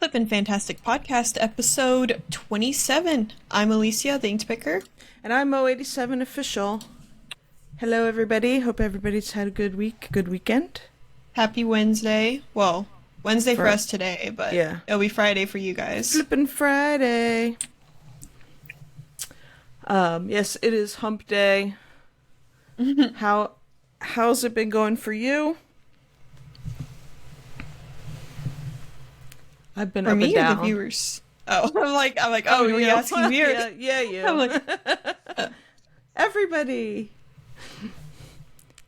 Flippin' Fantastic Podcast, episode 27. I'm Alicia, the Inked Picker. And I'm Mo87 Official. Hello, everybody. Hope everybody's had a good week, good weekend. Happy Wednesday. Well, Wednesday for us today, but yeah, it'll be Friday for you guys. Flippin' Friday. Yes, it is hump day. How's it been going for you? I've been for up me and down. Or the viewers? Oh, I'm like, oh, you're asking me? Yeah, you. I'm like, everybody.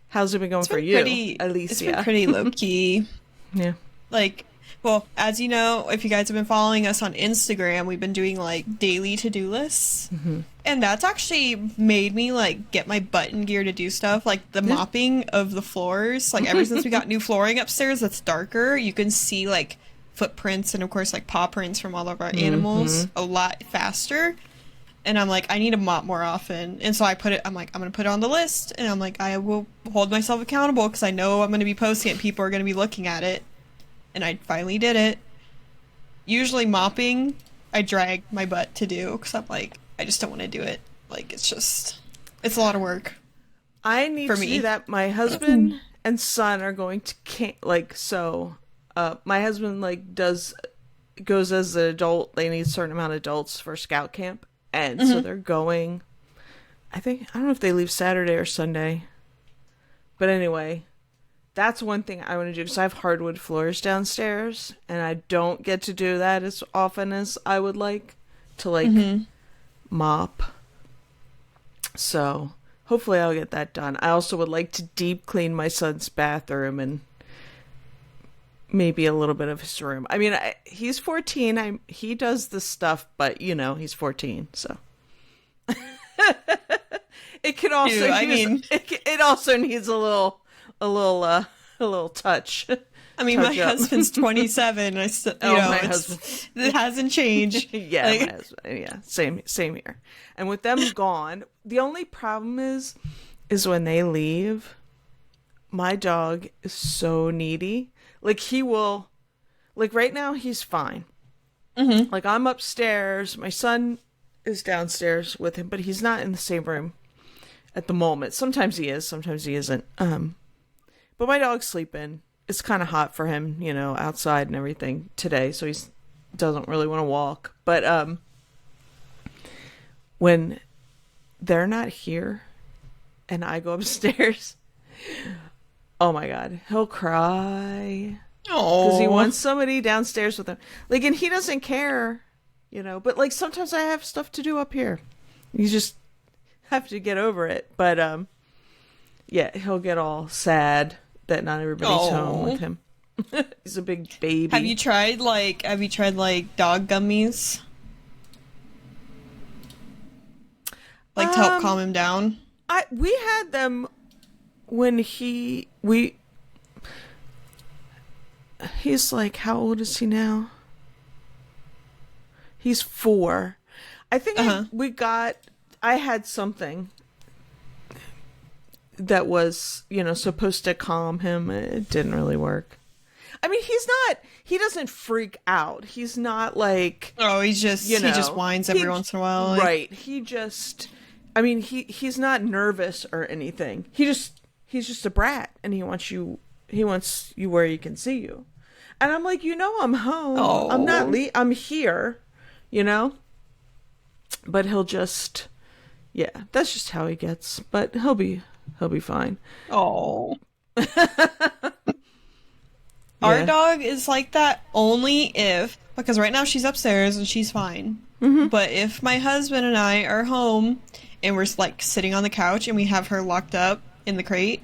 How's it been going for you, Alicia? It's been pretty low key. Yeah. Like, well, as you know, if you guys have been following us on Instagram, we've been doing like daily to-do lists. Mm-hmm. And that's actually made me like get my butt in gear to do stuff like the mopping of the floors. Like ever since we got new flooring upstairs that's darker, you can see like footprints and of course like paw prints from all of our animals a lot faster. And I'm like, I need to mop more often. And so I'm like, I'm going to put it on the list. And I'm like, I will hold myself accountable because I know I'm going to be posting it. People are going to be looking at it. And I finally did it. Usually mopping, I drag my butt to do because I'm like, I just don't want to do it. Like, it's a lot of work. I need to do that. My husband and son are going to my husband goes as an adult. They need a certain amount of adults for scout camp. And so they're going, I don't know if they leave Saturday or Sunday. But anyway, that's one thing I want to do because I have hardwood floors downstairs. And I don't get to do that as often as I would like to mop. So hopefully I'll get that done. I also would like to deep clean my son's bathroom and maybe a little bit of his room. I mean, he's 14. He does this stuff, but he's 14, so it could also. It also needs a little touch. I mean, my husband's 27. I still, my husband. It hasn't changed. Yeah, my husband. Yeah, same here. And with them gone, the only problem is when they leave. My dog is so needy. Like, he will... Like, right now, he's fine. Mm-hmm. Like, I'm upstairs. My son is downstairs with him, but he's not in the same room at the moment. Sometimes he is. Sometimes he isn't. But my dog's sleeping. It's kind of hot for him, outside and everything today, so he doesn't really want to walk. But when they're not here and I go upstairs... Oh my God, he'll cry. Oh, because he wants somebody downstairs with him. Like, and he doesn't care, But like sometimes I have stuff to do up here. You just have to get over it. But yeah, he'll get all sad that not everybody's home with him. He's a big baby. Have you tried dog gummies? Like to help calm him down? We had them. When he's like, how old is he now? He's 4. I think I had something that was, supposed to calm him. It didn't really work. I mean, he doesn't freak out. He's not like, he just whines every once in a while. Right. He's not nervous or anything. He's just a brat, and he wants you where he can see you. And I'm like, I'm home. Oh. I'm not I'm here, But he'll just, that's just how he gets. But he'll be fine. Oh. Our dog is like that only because right now she's upstairs and she's fine. Mm-hmm. But if my husband and I are home and we're like sitting on the couch and we have her locked up in the crate,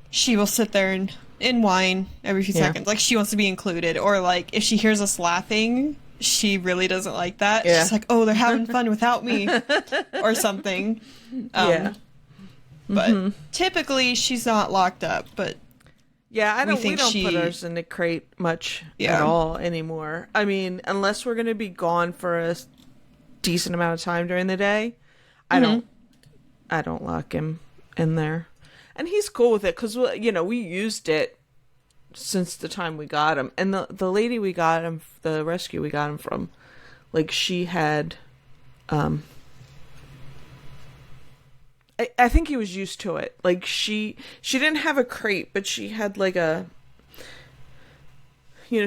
she will sit there and whine every few seconds. Like, she wants to be included. Or, like, if she hears us laughing, she really doesn't like that. Yeah. She's like, oh, they're having fun without me. Or something. But typically, she's not locked up. But yeah, we don't put ours in the crate much at all anymore. I mean, unless we're going to be gone for a decent amount of time during the day, I don't lock him in there. And he's cool with it because, we used it since the time we got him. And the lady we got him, the rescue we got him from, like, she had, I think he was used to it. Like, she didn't have a crate, but she had like a,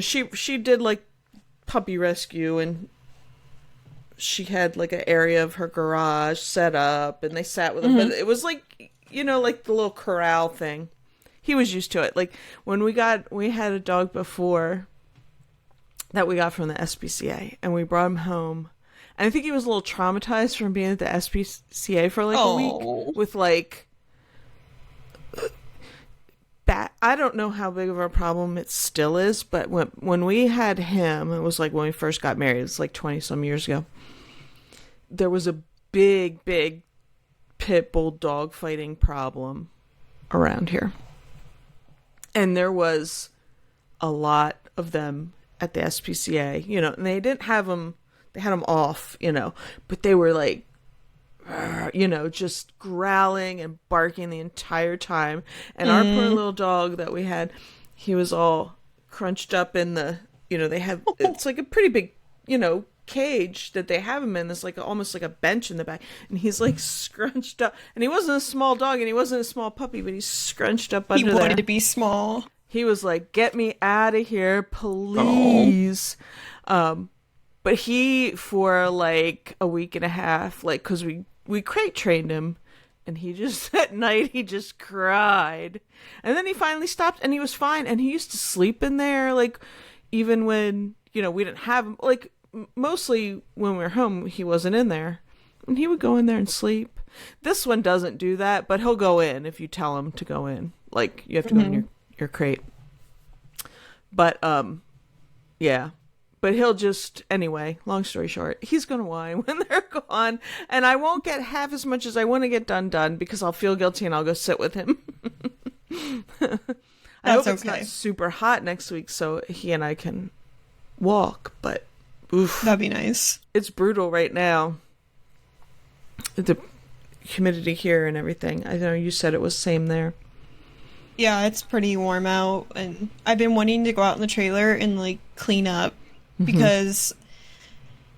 she did like puppy rescue, and she had like an area of her garage set up, and they sat with him. But it was like, like the little corral thing. He was used to it. Like, when we had a dog before that we got from the SPCA, and we brought him home. And I think he was a little traumatized from being at the SPCA for like a week with like I don't know how big of a problem it still is, but when we had him, it was like when we first got married. It's like 20 some years ago. There was a big pit bull dog fighting problem around here. And there was a lot of them at the SPCA, and they didn't have them, they had them off, but they were like, just growling and barking the entire time. And our poor little dog that we had, he was all crunched up in the, they have, it's like a pretty big, cage that they have him in. It's like almost like a bench in the back. And he's like scrunched up. And he wasn't a small dog and he wasn't a small puppy, but he's scrunched up under there. He wanted to be small. He was like, "Get me out of here, please." But he, for like a week and a half, like, because we crate trained him, and he just, at night, he just cried. And then he finally stopped, and he was fine. And he used to sleep in there, like, even when, we didn't have him. Like, mostly when we were home, he wasn't in there. And he would go in there and sleep. This one doesn't do that, but he'll go in if you tell him to go in. Like, you have to go in your crate. But, yeah. But he'll just, anyway, long story short, he's going to whine when they're gone. And I won't get half as much as I want to get done because I'll feel guilty and I'll go sit with him. I hope it's not super hot next week so he and I can walk, but oof. That'd be nice. It's brutal right now. The humidity here and everything. I know you said it was same there. Yeah, it's pretty warm out, and I've been wanting to go out in the trailer and like clean up because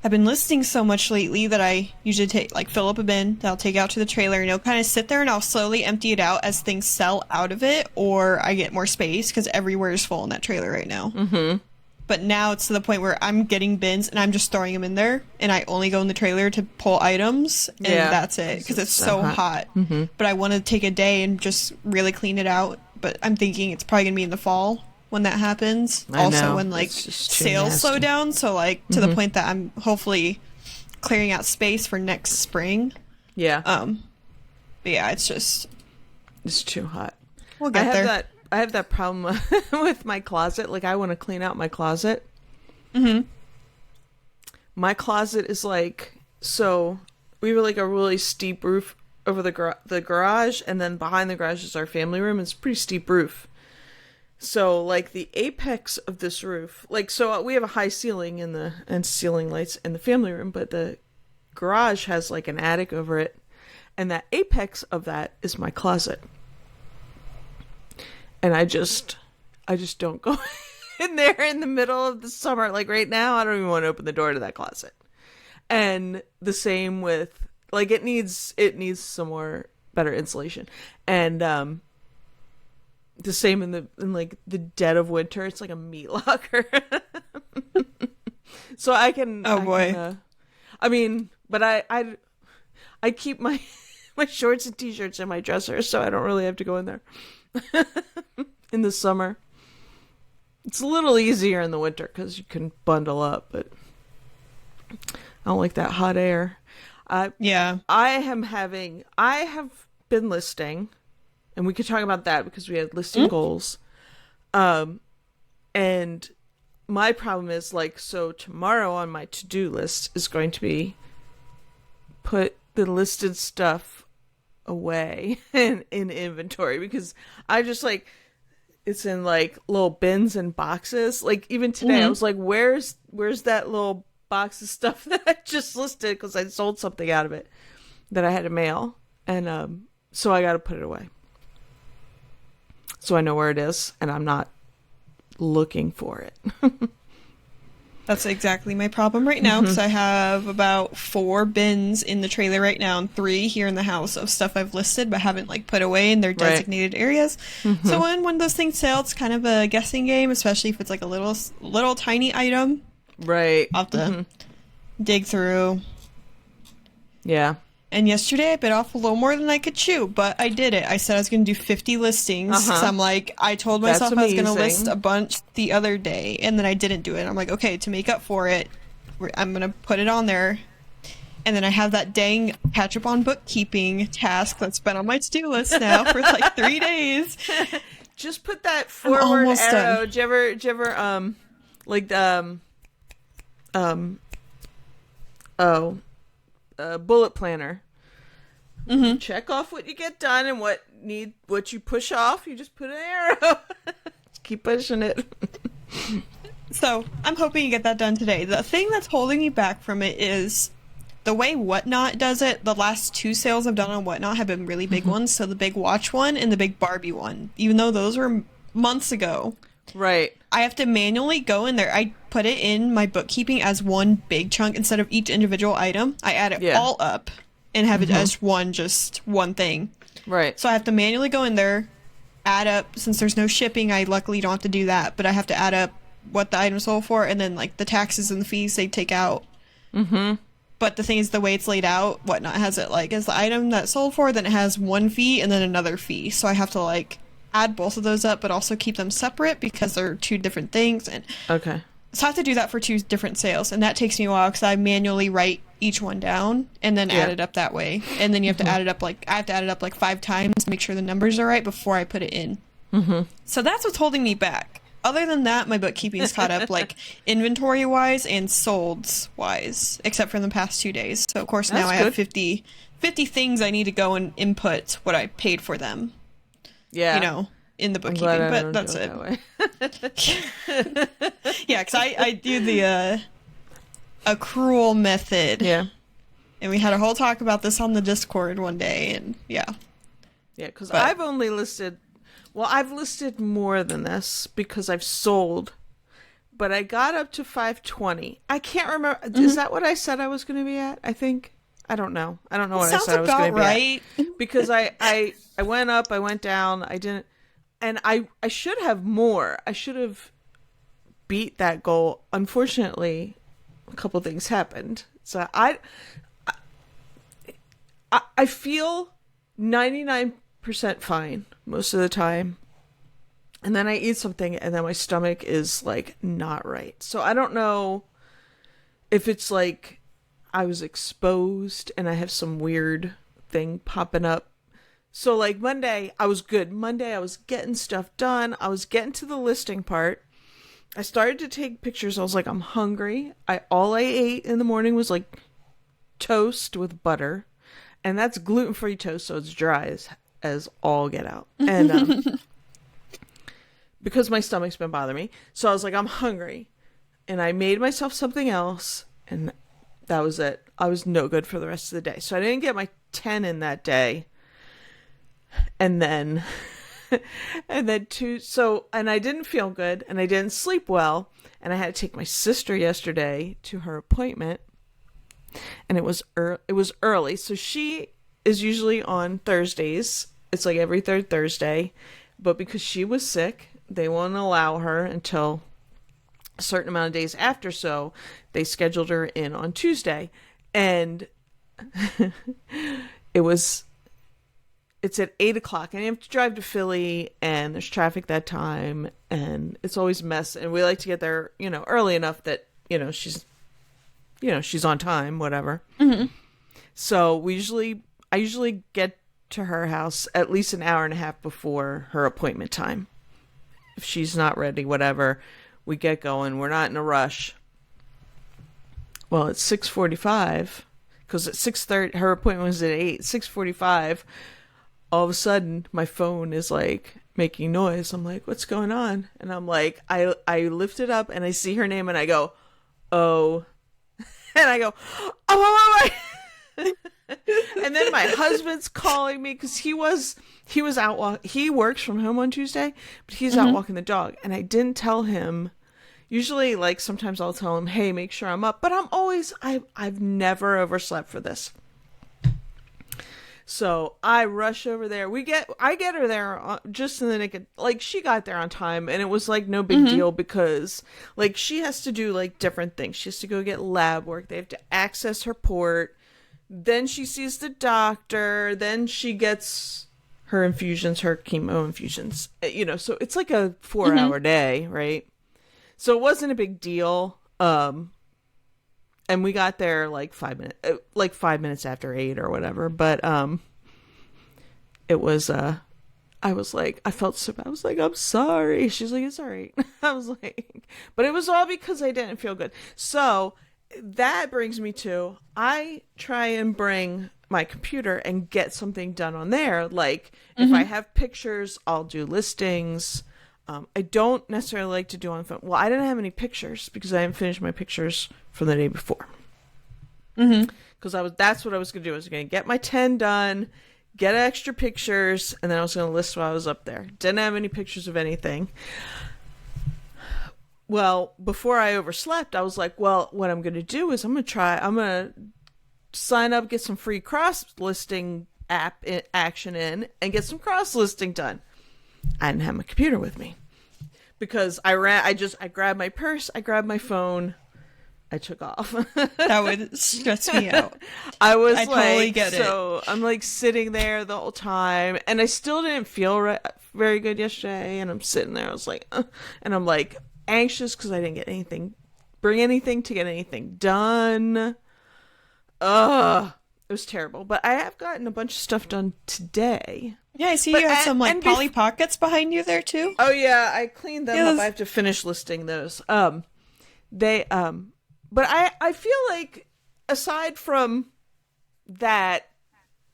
I've been listing so much lately that I usually fill up a bin that I'll take out to the trailer, and it'll kind of sit there, and I'll slowly empty it out as things sell out of it, or I get more space because everywhere is full in that trailer right now. But now it's to the point where I'm getting bins and I'm just throwing them in there, and I only go in the trailer to pull items, and that's it because it's so hot. But I want to take a day and just really clean it out. But I'm thinking it's probably gonna be in the fall when that happens. Also, when like sales slow down, so like to the point that I'm hopefully clearing out space for next spring. Yeah. But yeah, it's too hot. We'll get there. I have that problem with my closet. Like, I want to clean out my closet. My closet is like, so we have like a really steep roof over the garage, and then behind the garage is our family room. It's a pretty steep roof. So like the apex of this roof, like, so we have a high ceiling and ceiling lights in the family room, but the garage has like an attic over it, and that apex of that is my closet. And I just don't go in there in the middle of the summer. Like right now, I don't even want to open the door to that closet. And the same with, like, it needs some more better insulation. And the same in like the dead of winter. It's like a meat locker. So I can. Oh boy. But I keep my shorts and t-shirts in my dresser, so I don't really have to go in there. In the summer, it's a little easier in the winter because you can bundle up, but I don't like that hot air. I have been listing, and we could talk about that because we had listing goals. And my problem is, like, so tomorrow on my to-do list is going to be put the listed stuff away in inventory, because I just, like, it's in like little bins and boxes. Like even today I was like, where's that little box of stuff that I just listed, because I sold something out of it that I had to mail, and so I got to put it away so I know where it is, and I'm not looking for it. That's exactly my problem right now, because I have about 4 bins in the trailer right now and 3 here in the house of stuff I've listed but haven't like put away in their designated areas. So when those things sell, it's kind of a guessing game, especially if it's like a little tiny item. Right. I'll have to dig through. Yeah. And yesterday I bit off a little more than I could chew, but I did it. I said I was going to do 50 listings. So I'm like, I told myself I was going to list a bunch the other day, and then I didn't do it. I'm like, okay, to make up for it, I'm going to put it on there. And then I have that dang catch up on bookkeeping task that's been on my to-do list now for like 3 days. Just put that forward arrow. Did you ever like bullet planner? Check off what you get done and what you push off. You just put an arrow. Keep pushing it. So I'm hoping to get that done today. The thing that's holding me back from it is the way Whatnot does it. The last 2 sales I've done on Whatnot have been really big ones. So the big watch one and the big Barbie one, even though those were months ago. Right. I have to manually go in there. I put it in my bookkeeping as one big chunk instead of each individual item. I add it all up and have it as just one thing. Right. So I have to manually go in there, add up. Since there's no shipping, I luckily don't have to do that. But I have to add up what the item sold for, and then like the taxes and the fees they take out. But the thing is, the way it's laid out, Whatnot has it like as the item that sold for, then it has one fee and then another fee. So I have to like add both of those up, but also keep them separate because they're 2 different things. And so I have to do that for 2 different sales, and that takes me a while because I manually write each one down and then add it up that way. And then you have to add it up I have to add it up like 5 times to make sure the numbers are right before I put it in. So that's what's holding me back. Other than that, my bookkeeping's caught up, like inventory wise and solds wise, except for in the past 2 days. So of course now I have 50 things I need to go and input what I paid for them. Yeah. You know, in the bookkeeping, but that's it. Yeah, because I do the accrual method. Yeah. And we had a whole talk about this on the Discord one day, and yeah. Yeah, because I've only listed... Well, I've listed more than this because I've sold, but I got up to 520. I can't remember. Is that what I said I was going to be at? I think. I don't know. I don't know what I said I was going to be at. Because I went up, I went down, I didn't... And I should have more. I should have beat that goal. Unfortunately, a couple things happened. So I feel 99% fine most of the time. And then I eat something and then my stomach is like not right. So I don't know if it's like I was exposed and I have some weird thing popping up. So like Monday, I was good. Monday, I was getting stuff done. I was getting to the listing part. I started to take pictures. I was like, I'm hungry. All I ate in the morning was like toast with butter. And that's gluten-free toast, so it's dry as all get out. And because my stomach's been bothering me. So I was like, I'm hungry. And I made myself something else. And that was it. I was no good for the rest of the day. So I didn't get my 10 in that day. And then and I didn't feel good and I didn't sleep well, and I had to take my sister yesterday to her appointment, and it was early. So she is usually on Thursdays. It's like every third Thursday, but because she was sick, they won't allow her until a certain amount of days after, so they scheduled her in on Tuesday. And it's at 8:00 and you have to drive to Philly and there's traffic that time and it's always a mess. And we like to get there, early enough that, she's on time, whatever. So I usually get to her house at least an hour and a half before her appointment time. If she's not ready, whatever, we get going. We're not in a rush. Well, it's 6:45 because at 6:30, her appointment was at 8, 6:45. All of a sudden my phone is like making noise. I'm like, what's going on? And I'm like, I lift it up and I see her name and I go, oh, and I go, oh. And then my husband's calling me because he was out he works from home on Tuesday, but he's out walking the dog, and I didn't tell him. Usually, like, sometimes I'll tell him, hey, make sure I'm up, but I've never overslept for this. So I rush over there. I get her there just in the nick of, like, she got there on time, and it was like no big deal because, like, she has to do like different things. She has to go get lab work. They have to access her port. Then she sees the doctor. Then she gets her infusions, her chemo infusions. You know, so it's like a 4-hour day, right? So it wasn't a big deal. And we got there like 5 minutes after 8 or whatever. But it was I was like, I felt so bad. I was like, I'm sorry. She's like, it's all right. I was like, but it was all because I didn't feel good. So that brings me to, I try and bring my computer and get something done on there. Like, if I have pictures, I'll do listings. I don't necessarily like to do on phone. Well, I didn't have any pictures because I hadn't finished my pictures from the day before. Because that's what I was going to do. I was going to get my 10 done, get extra pictures, and then I was going to list while I was up there. Didn't have any pictures of anything. Well, before I overslept, I was like, well, what I'm going to do is I'm going to sign up, get some free cross-listing action in, and get some cross-listing done. I didn't have my computer with me because I grabbed my purse, I grabbed my phone, I took off. That would stress me out. I totally get it. So I'm like sitting there the whole time, and I still didn't feel very good yesterday. And I'm sitting there, I was like, and I'm like anxious because I didn't bring anything to get anything done. It was terrible. But I have gotten a bunch of stuff done today. Yeah, I see you have some like Polly Pockets behind you there too. Oh yeah, I cleaned them up. I have to finish listing those. But I feel like aside from that,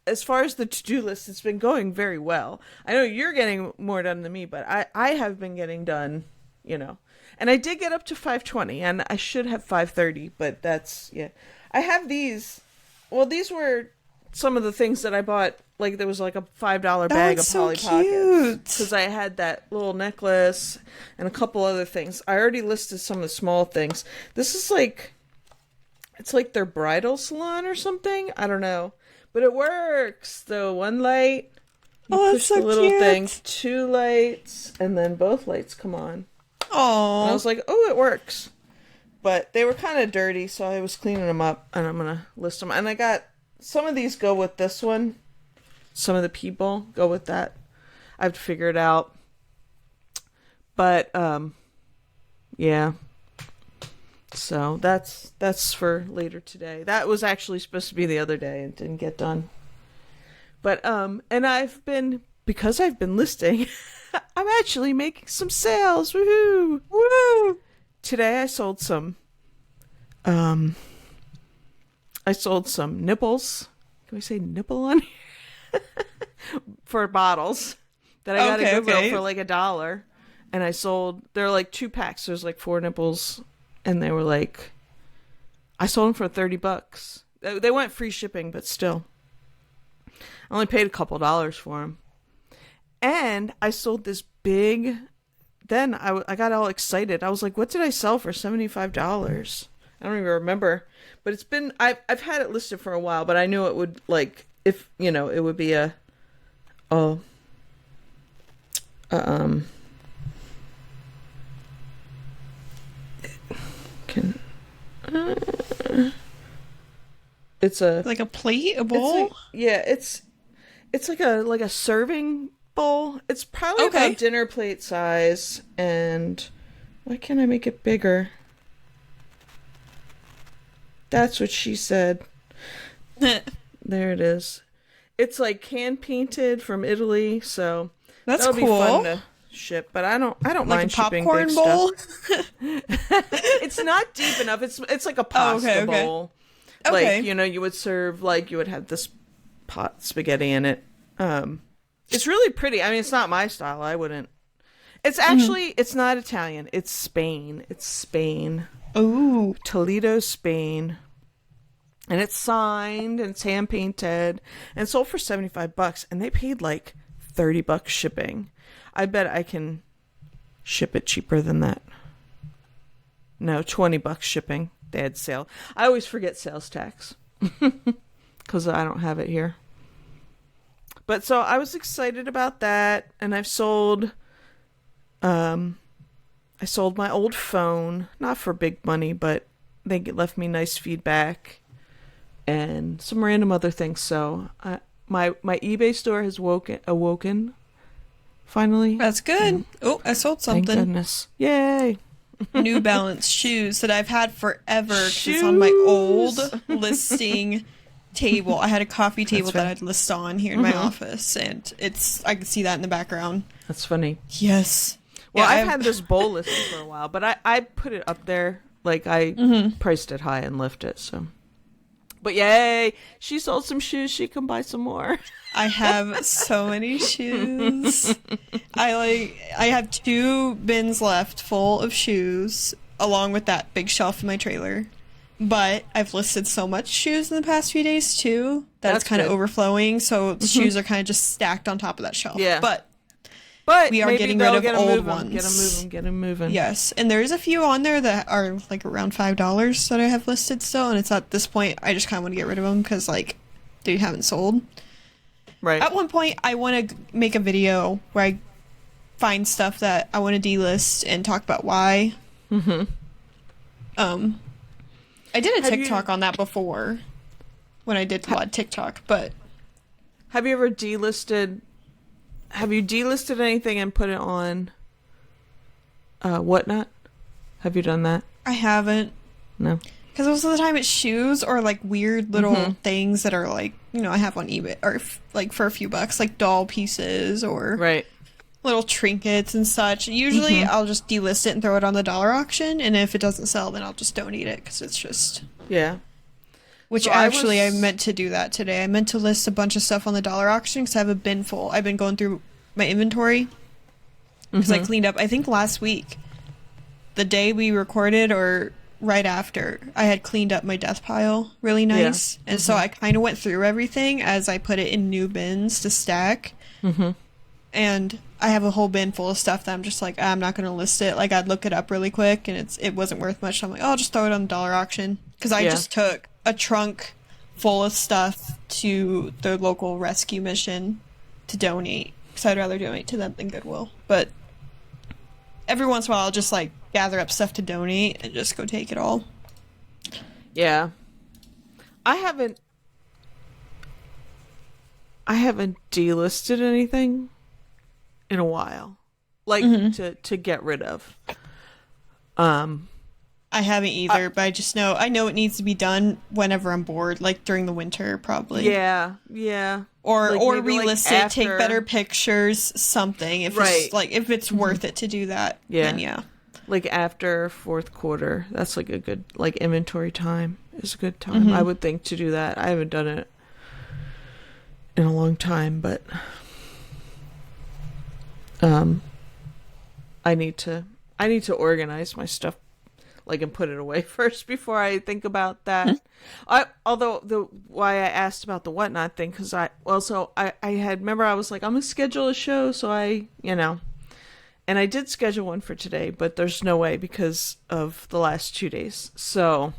as far as the to-do list, it's been going very well. I know you're getting more done than me, but I have been getting done, you know. And I did get up to 5:20, and I should have 5:30, but that's, yeah. I have these. Well, these were some of the things that I bought. Like, there was like a $5 bag of Polly Pockets. Because I had that little necklace and a couple other things. I already listed some of the small things. This is like, it's like their bridal salon or something. I don't know. But it works. The one light, you push the little thing, 2 lights, and then both lights come on. Oh. And I was like, oh, it works. But they were kind of dirty, so I was cleaning them up, and I'm going to list them. And I got, some of these go with this one. Some of the people go with that. I have to figure it out. But, yeah. So that's for later today. That was actually supposed to be the other day and didn't get done. But, and because I've been listing, I'm actually making some sales. Woohoo! Woo! Today I sold some nipples. Can we say nipple on here? For bottles that I got at Goodwill for like $1. And they're like 2 packs. There's like 4 nipples. And they were like, I sold them for $30. They went free shipping, but still. I only paid a couple dollars for them. And I sold this big. Then I got all excited. I was like, what did I sell for $75? I don't even remember. But it's been, I've had it listed for a while, but I knew it would, like, if, you know, it would be it's a, like a plate, a bowl? It's like a serving bowl. It's probably about dinner plate size. And why can't I make it bigger? That's what she said. There it is. It's like hand painted from Italy, so that'll be fun to ship. But I don't like mind shipping big bowl? Stuff. It's not deep enough. It's like a pasta bowl. Okay. Like, you know, you would serve, like, you would have this pot spaghetti in it. It's really pretty. I mean, it's not my style. I wouldn't. It's actually, it's not Italian. It's Spain. It's Spain. Ooh. Toledo, Spain. And it's signed and it's hand painted and sold for $75, and they paid like $30 shipping. I bet I can ship it cheaper than that. No, $20 shipping. They had sale. I always forget sales tax because I don't have it here. But so I was excited about that, and I sold my old phone, not for big money, but they left me nice feedback and some random other things. So my eBay store has awoken finally. That's good. Oh, I sold something. Thank goodness. Yay. New Balance shoes that I've had forever. 'Cause it's on my old listing table. I had a coffee table that I'd list on here in my office, and I can see that in the background. That's funny. Yes. Well, I've had this bowl listing for a while, but I put it up there. Like, I priced it high and left it, so. But yay, she sold some shoes. She can buy some more. I have so many shoes. I have 2 bins left full of shoes, along with that big shelf in my trailer. But I've listed so much shoes in the past few days too that it's kind of overflowing. So the shoes are kind of just stacked on top of that shelf. Yeah. But we are getting rid of old ones. Get them moving. Yes, and there's a few on there that are like around $5 that I have listed still, and it's at this point I just kind of want to get rid of them because like they haven't sold. Right. At one point, I want to make a video where I find stuff that I want to delist and talk about why. I did a TikTok on that before when I did a lot of TikTok, but have you ever delisted? Have you delisted anything and put it on Whatnot? Have you done that? I haven't. No. Because most of the time it's shoes or like weird little things that are like, I have on eBay or like for a few bucks, like doll pieces or little trinkets and such. Usually I'll just delist it and throw it on the dollar auction, and if it doesn't sell, then I'll just donate it because it's just Which so actually I meant to do that today. I meant to list a bunch of stuff on the dollar auction because I have a bin full. I've been going through my inventory because I cleaned up. I think last week, the day we recorded or right after, I had cleaned up my death pile really nice. Yeah. And so I kind of went through everything as I put it in new bins to stack. And I have a whole bin full of stuff that I'm just like, I'm not going to list it. Like, I'd look it up really quick, and it wasn't worth much. So I'm like, I'll just throw it on the dollar auction. Because I just took a trunk full of stuff to the local rescue mission to donate. Because I'd rather donate to them than Goodwill. But every once in a while, I'll just, like, gather up stuff to donate and just go take it all. Yeah. I haven't delisted anything in a while, like to get rid of. I haven't either, but I know it needs to be done whenever I'm bored, like during the winter, probably. Yeah. Or like relist it, take better pictures, something. If it's like if it's worth it to do that, then yeah. Like after fourth quarter, that's like a good inventory time is a good time. I would think to do that. I haven't done it in a long time, but I need to organize my stuff, like, and put it away first before I think about that. Although why I asked about the Whatnot thing, because I remember I was like, I'm gonna schedule a show, so and I did schedule one for today, but there's no way because of the last 2 days. So,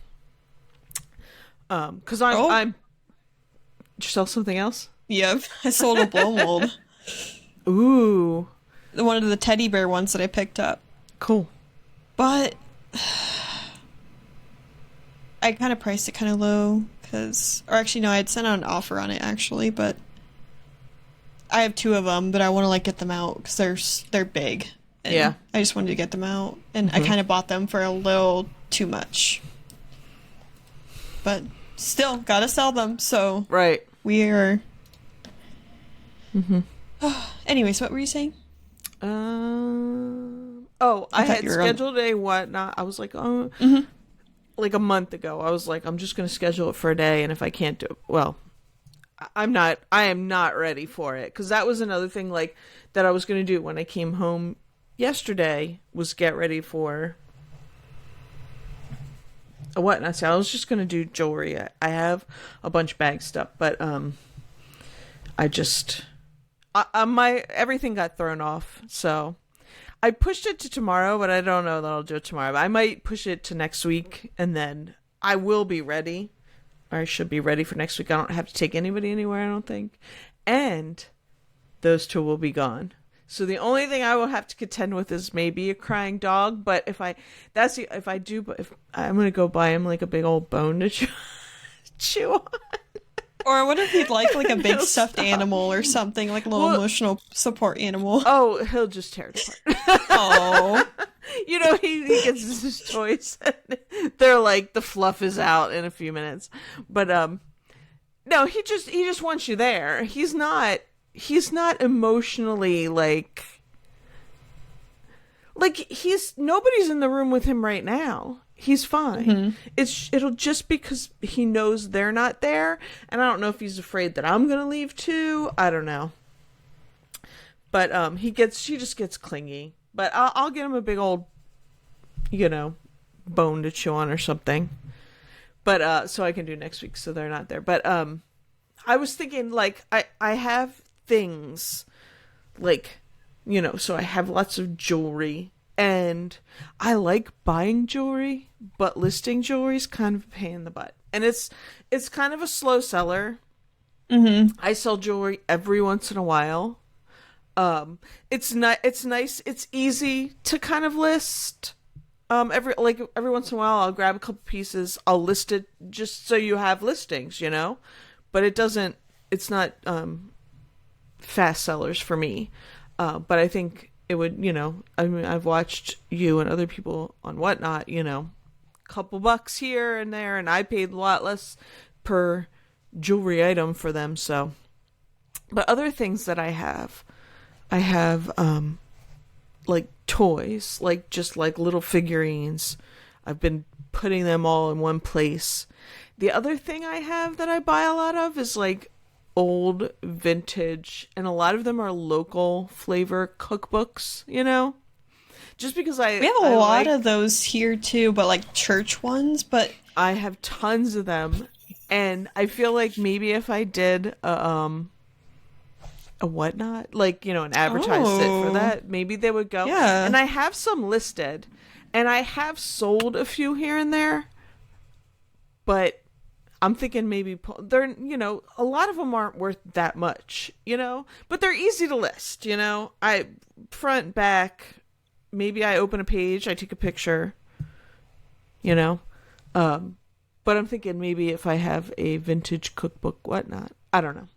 because I'm. Did you sell something else? Yep, I sold a blow mold. Ooh. One of the teddy bear ones that I picked up. Cool. But I kind of priced it kind of low I had sent out an offer on it actually, but I have 2 of them, but I want to like get them out because they're big. And I just wanted to get them out, and I kind of bought them for a little too much. But still, gotta sell them, so we are. Anyways, what were you saying? I had scheduled a Whatnot. I was like, like a month ago. I was like, I'm just going to schedule it for a day, and if I can't do it, well, I am not ready for it, because that was another thing like that I was going to do when I came home yesterday, was get ready for What? I said I was just gonna do jewelry. I have a bunch of bag stuff, but I just my everything got thrown off, so I pushed it to tomorrow, but I don't know that I'll do it tomorrow. I might push it to next week, and then I will be ready. Or I should be ready for next week. I don't have to take anybody anywhere, I don't think. And those two will be gone. So the only thing I will have to contend with is maybe a crying dog. But if I'm gonna go buy him like a big old bone to chew on. Or what if he'd like a big He'll stuffed stop. animal or something, like a little emotional support animal? Oh, he'll just tear it apart. Oh. You know, he gets his toys. And they're like, the fluff is out in a few minutes. But no, he just wants you there. He's not emotionally like nobody's in the room with him right now. He's fine. Mm-hmm. It'll just because he knows they're not there, and I don't know if he's afraid that I'm gonna leave too. I don't know. But he just gets clingy. But I'll get him a big old, bone to chew on or something. But so I can do next week, so they're not there. But I was thinking like I have things like, so I have lots of jewelry. And I like buying jewelry, but listing jewelry is kind of a pain in the butt. And it's kind of a slow seller. Mm-hmm. I sell jewelry every once in a while. It's nice. It's easy to kind of list. Every once in a while, I'll grab a couple pieces. I'll list it just so you have listings, But it's not fast sellers for me. But I think it would, I mean, I've watched you and other people on Whatnot, couple bucks here and there, and I paid a lot less per jewelry item for them. So, but other things that I have like toys, like just like little figurines. I've been putting them all in one place. The other thing I have that I buy a lot of is like old vintage, and a lot of them are local flavor cookbooks, just because we have a lot of those here too, but like church ones. But I have tons of them, and I feel like maybe if I did a Whatnot, like an advertise it for that, maybe they would go. Yeah. And I have some listed, and I have sold a few here and there, but I'm thinking maybe they're, a lot of them aren't worth that much, but they're easy to list, I front, back, maybe I open a page, I take a picture, but I'm thinking maybe if I have a vintage cookbook, Whatnot, I don't know.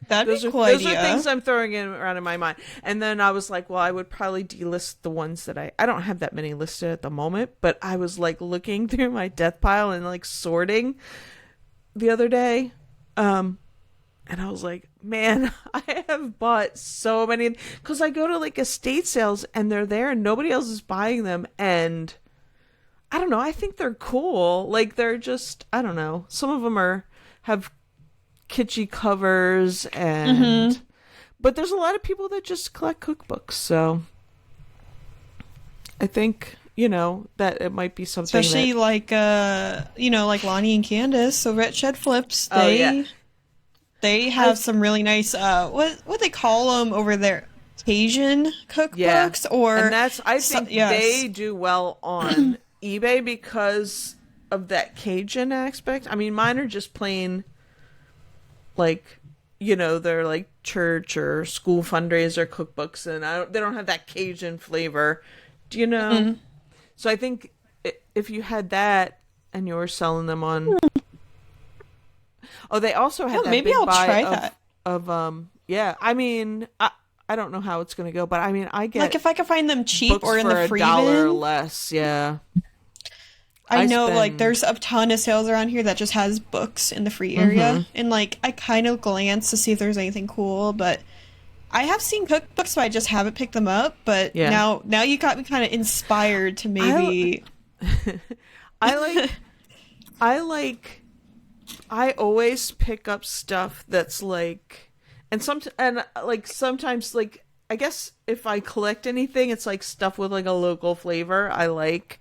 That'd be a cool those idea. are things I'm throwing around in my mind. And then I was like, well, I would probably delist the ones that I don't have that many listed at the moment, but I was like looking through my death pile and like sorting the other day, and I was like, man, I have bought so many, because I go to like estate sales and they're there and nobody else is buying them, and I don't know, I think they're cool, like they're just, I don't know, some of them have kitschy covers, and but there's a lot of people that just collect cookbooks, so I think that it might be something, especially like like Lonnie and Candace over at Shed Flips. They have some really nice what they call them over there, Cajun cookbooks, and that's I think they do well on eBay because of that Cajun aspect. I mean, mine are just plain like they're like church or school fundraiser cookbooks, and they don't have that Cajun flavor. Do you know? Mm-hmm. So I think if you had that and you were selling them on, they also had that maybe big I'll buy try that. I mean, I don't know how it's gonna go, but I mean, I get like if I could find them cheap or in the free $1 bin or less, yeah. I know like there's a ton of sales around here that just has books in the free area, and like I kind of glance to see if there's anything cool, but I have seen cookbooks, so I just haven't picked them up. But now you got me kind of inspired to maybe. I always pick up stuff that's like, and sometimes like I guess if I collect anything, it's like stuff with like a local flavor I like,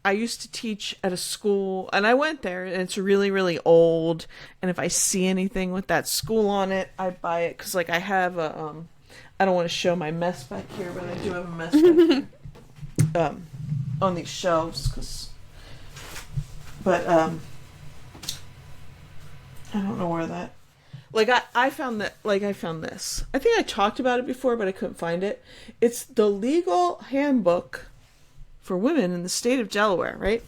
I used to teach at a school, and I went there, and it's really, really old. And if I see anything with that school on it, I buy it. Because, like, I have a, I don't want to show my mess back here, but I do have a mess back here. On these shelves, but I don't know where that, like, I found that, like, I found this. I think I talked about it before, but I couldn't find it. It's the legal handbook for women in the state of Delaware, right?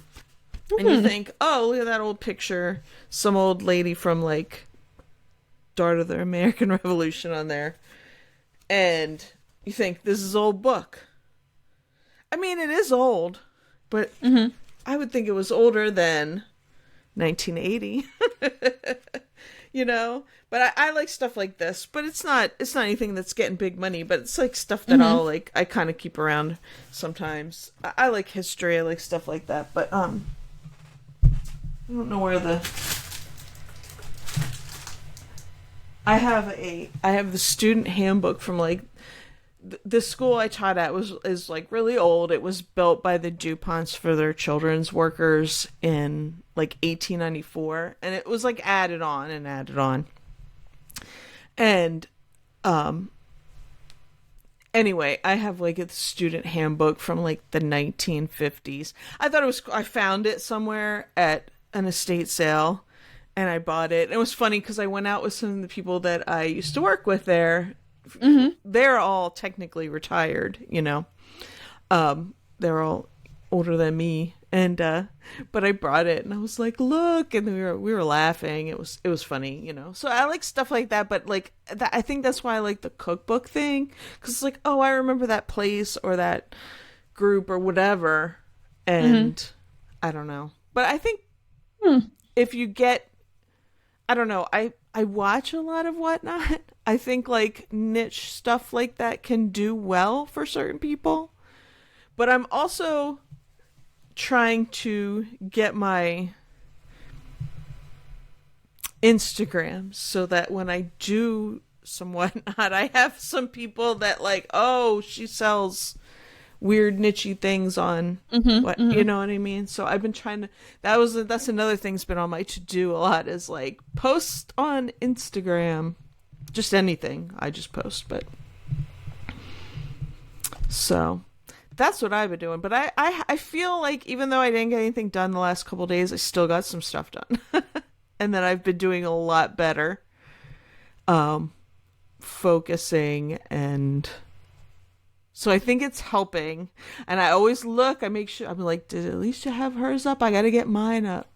And you think, oh, look at that old picture, some old lady from, like, Start of the American Revolution on there, and you think, this is old book. I mean, it is old, but I would think it was older than 1980. You know? But I like stuff like this. But it's not anything that's getting big money, but it's like stuff that I kind of keep around sometimes. I like history, I like stuff like that, but I don't know where I have the student handbook from, like, the school I taught at is like really old. It was built by the DuPonts for their children's workers in, like, 1894, and it was, like, added on. And anyway, I have, like, a student handbook from, like, the 1950s. I found it somewhere at an estate sale, and I bought it. It was funny because I went out with some of the people that I used to work with there. They're all technically retired, you know. They're all older than me, and but I brought it, and I was like, "Look!" And we were laughing. It was funny, you know. So I like stuff like that, but, like, I think that's why I like the cookbook thing, because it's like, oh, I remember that place or that group or whatever, and I don't know. But I think if you get, I don't know, I watch a lot of whatnot. I think, like, niche stuff like that can do well for certain people. But I'm also trying to get my Instagram so that when I do some whatnot, I have some people that, like, oh, she sells weird nichey things on what, you know what I mean? So I've been trying to, that's another thing that's been on my to-do a lot, is, like, post on Instagram. Just anything, I just post, but so that's what I've been doing. But I feel like, even though I didn't get anything done the last couple of days, I still got some stuff done. And then I've been doing a lot better focusing, and so I think it's helping. And I always look, I make sure, I'm like, did Alicia have hers up? I gotta get mine up.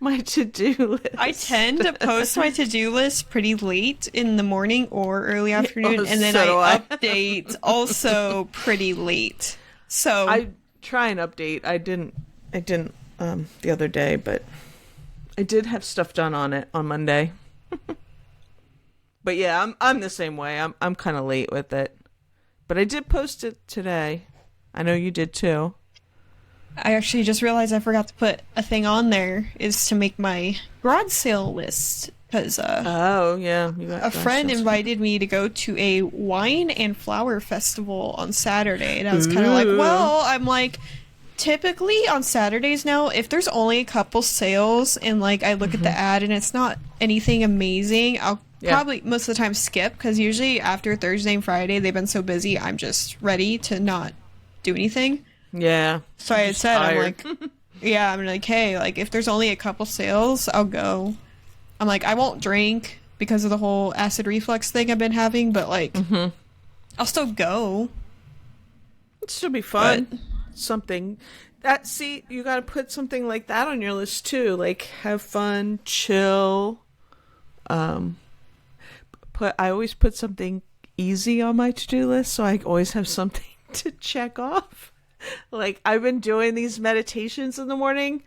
My to-do list. I tend to post my to-do list pretty late in the morning or early afternoon, and then I update also pretty late. So I try and update. I didn't the other day, but I did have stuff done on it on Monday. But yeah, I'm the same way. I'm kind of late with it. But I did post it today. I know you did too. I actually just realized I forgot to put a thing on there, is to make my garage sale list, because oh yeah, a friend invited me to go to a wine and flower festival on Saturday, and I was kind of like, well, I'm like, typically on Saturdays now, if there's only a couple sales and, like, I look at the ad and it's not anything amazing, I'll probably most of the time skip, because usually after Thursday and Friday they've been so busy, I'm just ready to not do anything. Yeah. So I had said, tired. I'm like, yeah, I'm like, hey, like, if there's only a couple sales, I'll go. I'm like, I won't drink because of the whole acid reflux thing I've been having, but, like, I'll still go. It should be fun. But something that, see, you got to put something like that on your list too. Like, have fun, chill. I always put something easy on my to-do list, so I always have something to check off. Like, I've been doing these meditations in the morning.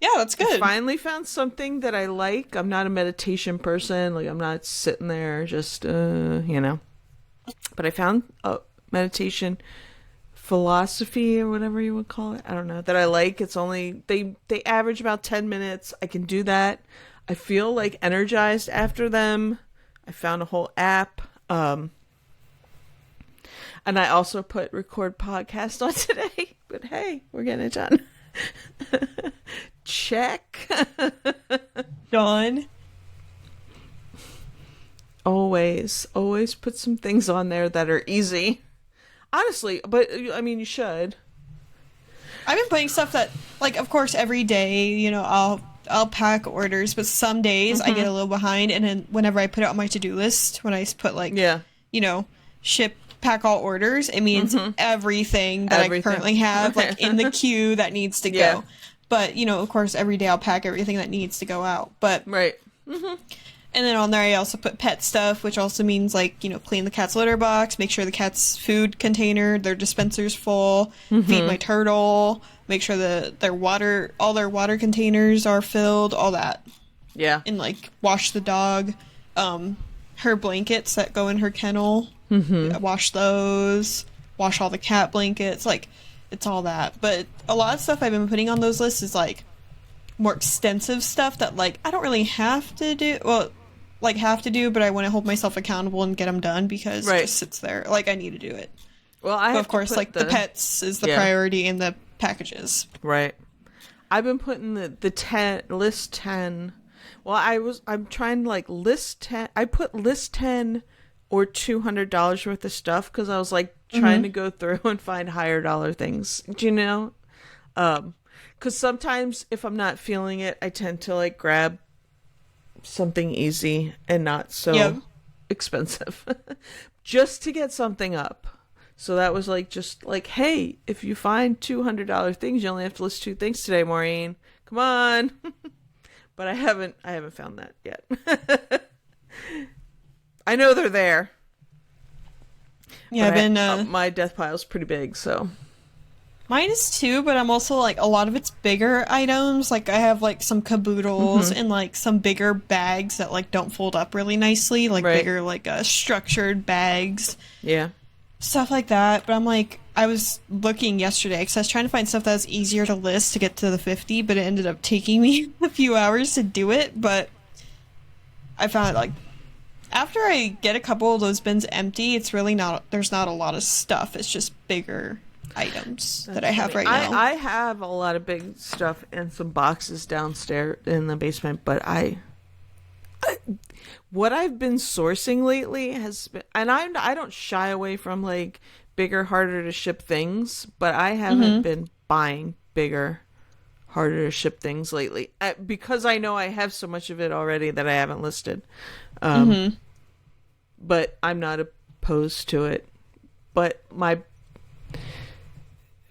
Yeah, that's good. I finally found something that I like. I'm not a meditation person. Like, I'm not sitting there just, you know. But I found a meditation philosophy, or whatever you would call it. I don't know, that I like. It's only, they average about 10 minutes. I can do that. I feel, like, energized after them. I found a whole app. And I also put record podcast on today. But hey, we're getting it done. Check. Done. Always put some things on there that are easy. Honestly, but I mean, you should. I've been putting stuff that, like, of course, every day, you know, I'll pack orders, but some days I get a little behind, and then whenever I put it on my to-do list, when I put, like, you know, pack all orders, it means everything that I currently have, like, in the queue that needs to go. But, you know, of course, every day I'll pack everything that needs to go out. But right. And then on there, I also put pet stuff, which also means, like, you know, clean the cat's litter box, make sure the cat's food container, their dispenser's full, feed my turtle, make sure that all their water containers are filled, all that. Yeah. And, like, wash the dog, her blankets that go in her kennel, wash those, wash all the cat blankets, like, it's all that. But a lot of stuff I've been putting on those lists is, like, more extensive stuff that, like, I don't really have to do, but I want to hold myself accountable and get them done because it just sits there. Like, I need to do it. Well, but of course, like, the pets is the priority in the packages. Right. I've been putting the list 10. Well, I'm trying to, like, list 10. I put list 10 or $200 worth of stuff because I was, like, trying to go through and find higher dollar things. Do you know? Because sometimes if I'm not feeling it, I tend to, like, grab something easy and not so expensive just to get something up. So that was, like, just like, hey, if you find $200 things, you only have to list 2 things today, Maureen. Come on. But I haven't found that yet. I know they're there. Yeah, I've been my death pile's pretty big, so mine is too, but I'm also, like, a lot of it's bigger items. Like, I have, like, some caboodles and, like, some bigger bags that, like, don't fold up really nicely. Like, bigger, like, structured bags. Yeah. Stuff like that. But I'm, like, I was looking yesterday because I was trying to find stuff that was easier to list to get to the 50, but it ended up taking me a few hours to do it. But I found, like, after I get a couple of those bins empty, it's really there's not a lot of stuff. It's just bigger items that I have right now. I have a lot of big stuff and some boxes downstairs in the basement, but what I've been sourcing lately has been, and I don't shy away from, like, bigger, harder to ship things, but I haven't been buying bigger, harder to ship things lately because I know I have so much of it already that I haven't listed. But I'm not opposed to it. But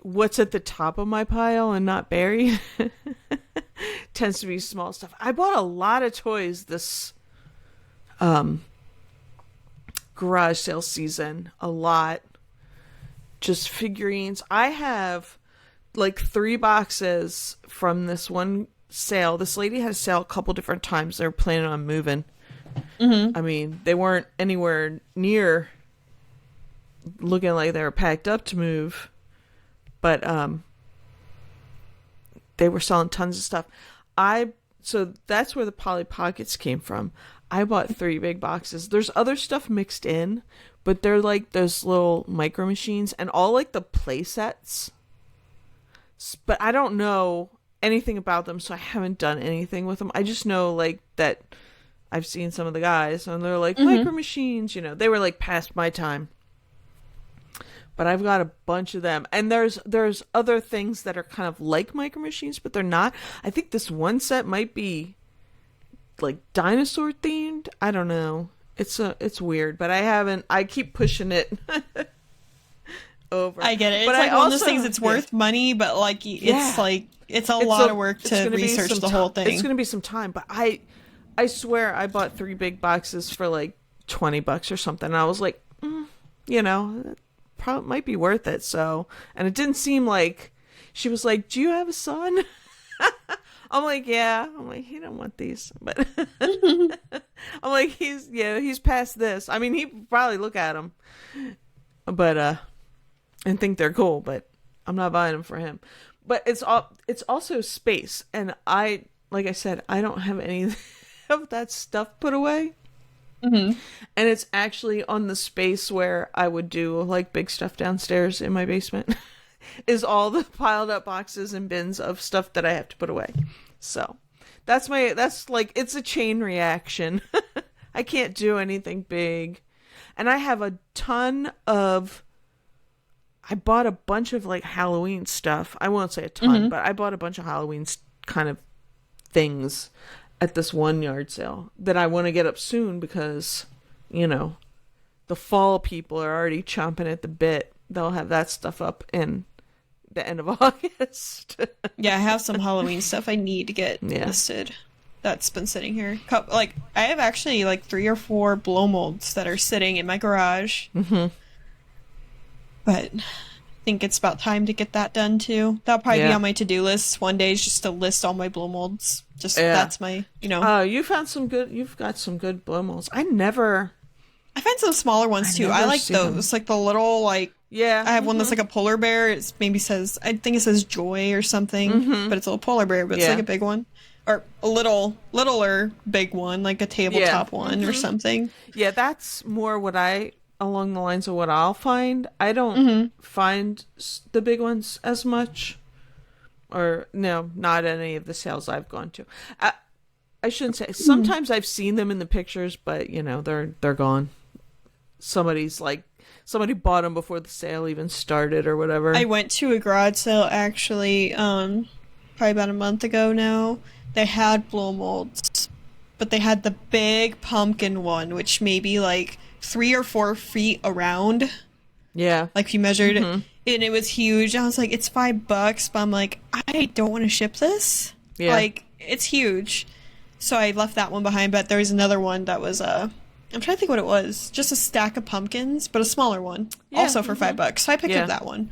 what's at the top of my pile and not buried tends to be small stuff. I bought a lot of toys this garage sale season. A lot. Just figurines. I have, like, 3 boxes from this one sale. This lady had a sale a couple different times. They were planning on moving. I mean, they weren't anywhere near looking like they were packed up to move. But they were selling tons of stuff. So that's where the Polly Pockets came from. I bought 3 big boxes. There's other stuff mixed in, but they're like those little micro machines and all, like, the play sets. But I don't know anything about them, so I haven't done anything with them. I just know, like, that I've seen some of the guys and they're like micro machines, you know. They were, like, past my time. But I've got a bunch of them. And there's other things that are kind of like micro machines, but they're not. I think this one set might be, like, dinosaur themed. I don't know. It's weird, but I keep pushing it over. I get it. It's but like one of those things that's worth money, but, like, it's a lot of work to research the whole thing. It's going to be some time, but I swear I bought 3 big boxes for, like, $20 or something. And I was like, you know, probably might be worth it. So, and it didn't seem like, she was like, do you have a son? I'm like, yeah. I'm like, he don't want these, but I'm like, he's past this. I mean, he probably look at them, but and think they're cool, but I'm not buying them for him. But it's also space, and like I said, I don't have any of that stuff put away. Mm-hmm. And it's actually on the space where I would do like big stuff downstairs in my basement. Is all the piled up boxes and bins of stuff that I have to put away. So that's like, it's a chain reaction. I can't do anything big. And I have a ton of, I bought a bunch of like Halloween stuff. I won't say a ton, but I bought a bunch of Halloween kind of things at this one yard sale that I want to get up soon because, you know, the fall people are already chomping at the bit. They'll have that stuff up in the end of August. Yeah, I have some Halloween stuff I need to get listed. That's been sitting here. Like, I have actually like 3 or 4 blow molds that are sitting in my garage. Mm-hmm. But I think it's about time to get that done too. That'll probably be on my to-do list one day, is just to list all my blow molds. Just that's my, you know. You've got some good blow molds. I find some smaller ones too. I like those. Like the little, like, I have one that's like a polar bear. It maybe says, I think it says joy or something, but it's a little polar bear, but it's like a big one. Or a littler big one, like a tabletop one or something. Yeah, that's more along the lines of what I'll find. I don't find the big ones as much. Or, no, not any of the sales I've gone to. I shouldn't say. Sometimes I've seen them in the pictures, but, you know, they're gone. Somebody bought them before the sale even started or whatever. I went to a garage sale, actually, probably about a month ago now. They had blow molds, but they had the big pumpkin one, which may be like 3 or 4 feet around. Yeah. Like, if you measured it, and it was huge. I was like, it's $5, but I'm like, I don't want to ship this. Yeah. Like, it's huge. So I left that one behind, but there was another one that was, I'm trying to think what it was. Just a stack of pumpkins, but a smaller one. Yeah. Also for $5. So I picked up that one.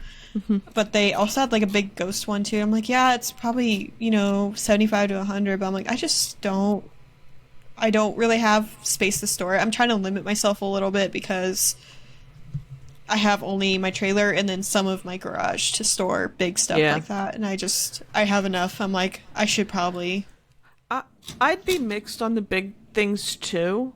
But they also had like a big ghost one too. I'm like, yeah, it's probably, you know, 75 to 100, but I'm like, I don't really have space to store it. I'm trying to limit myself a little bit because I have only my trailer and then some of my garage to store big stuff like that. And I have enough. I'm like, I should probably. I'd be mixed on the big things too,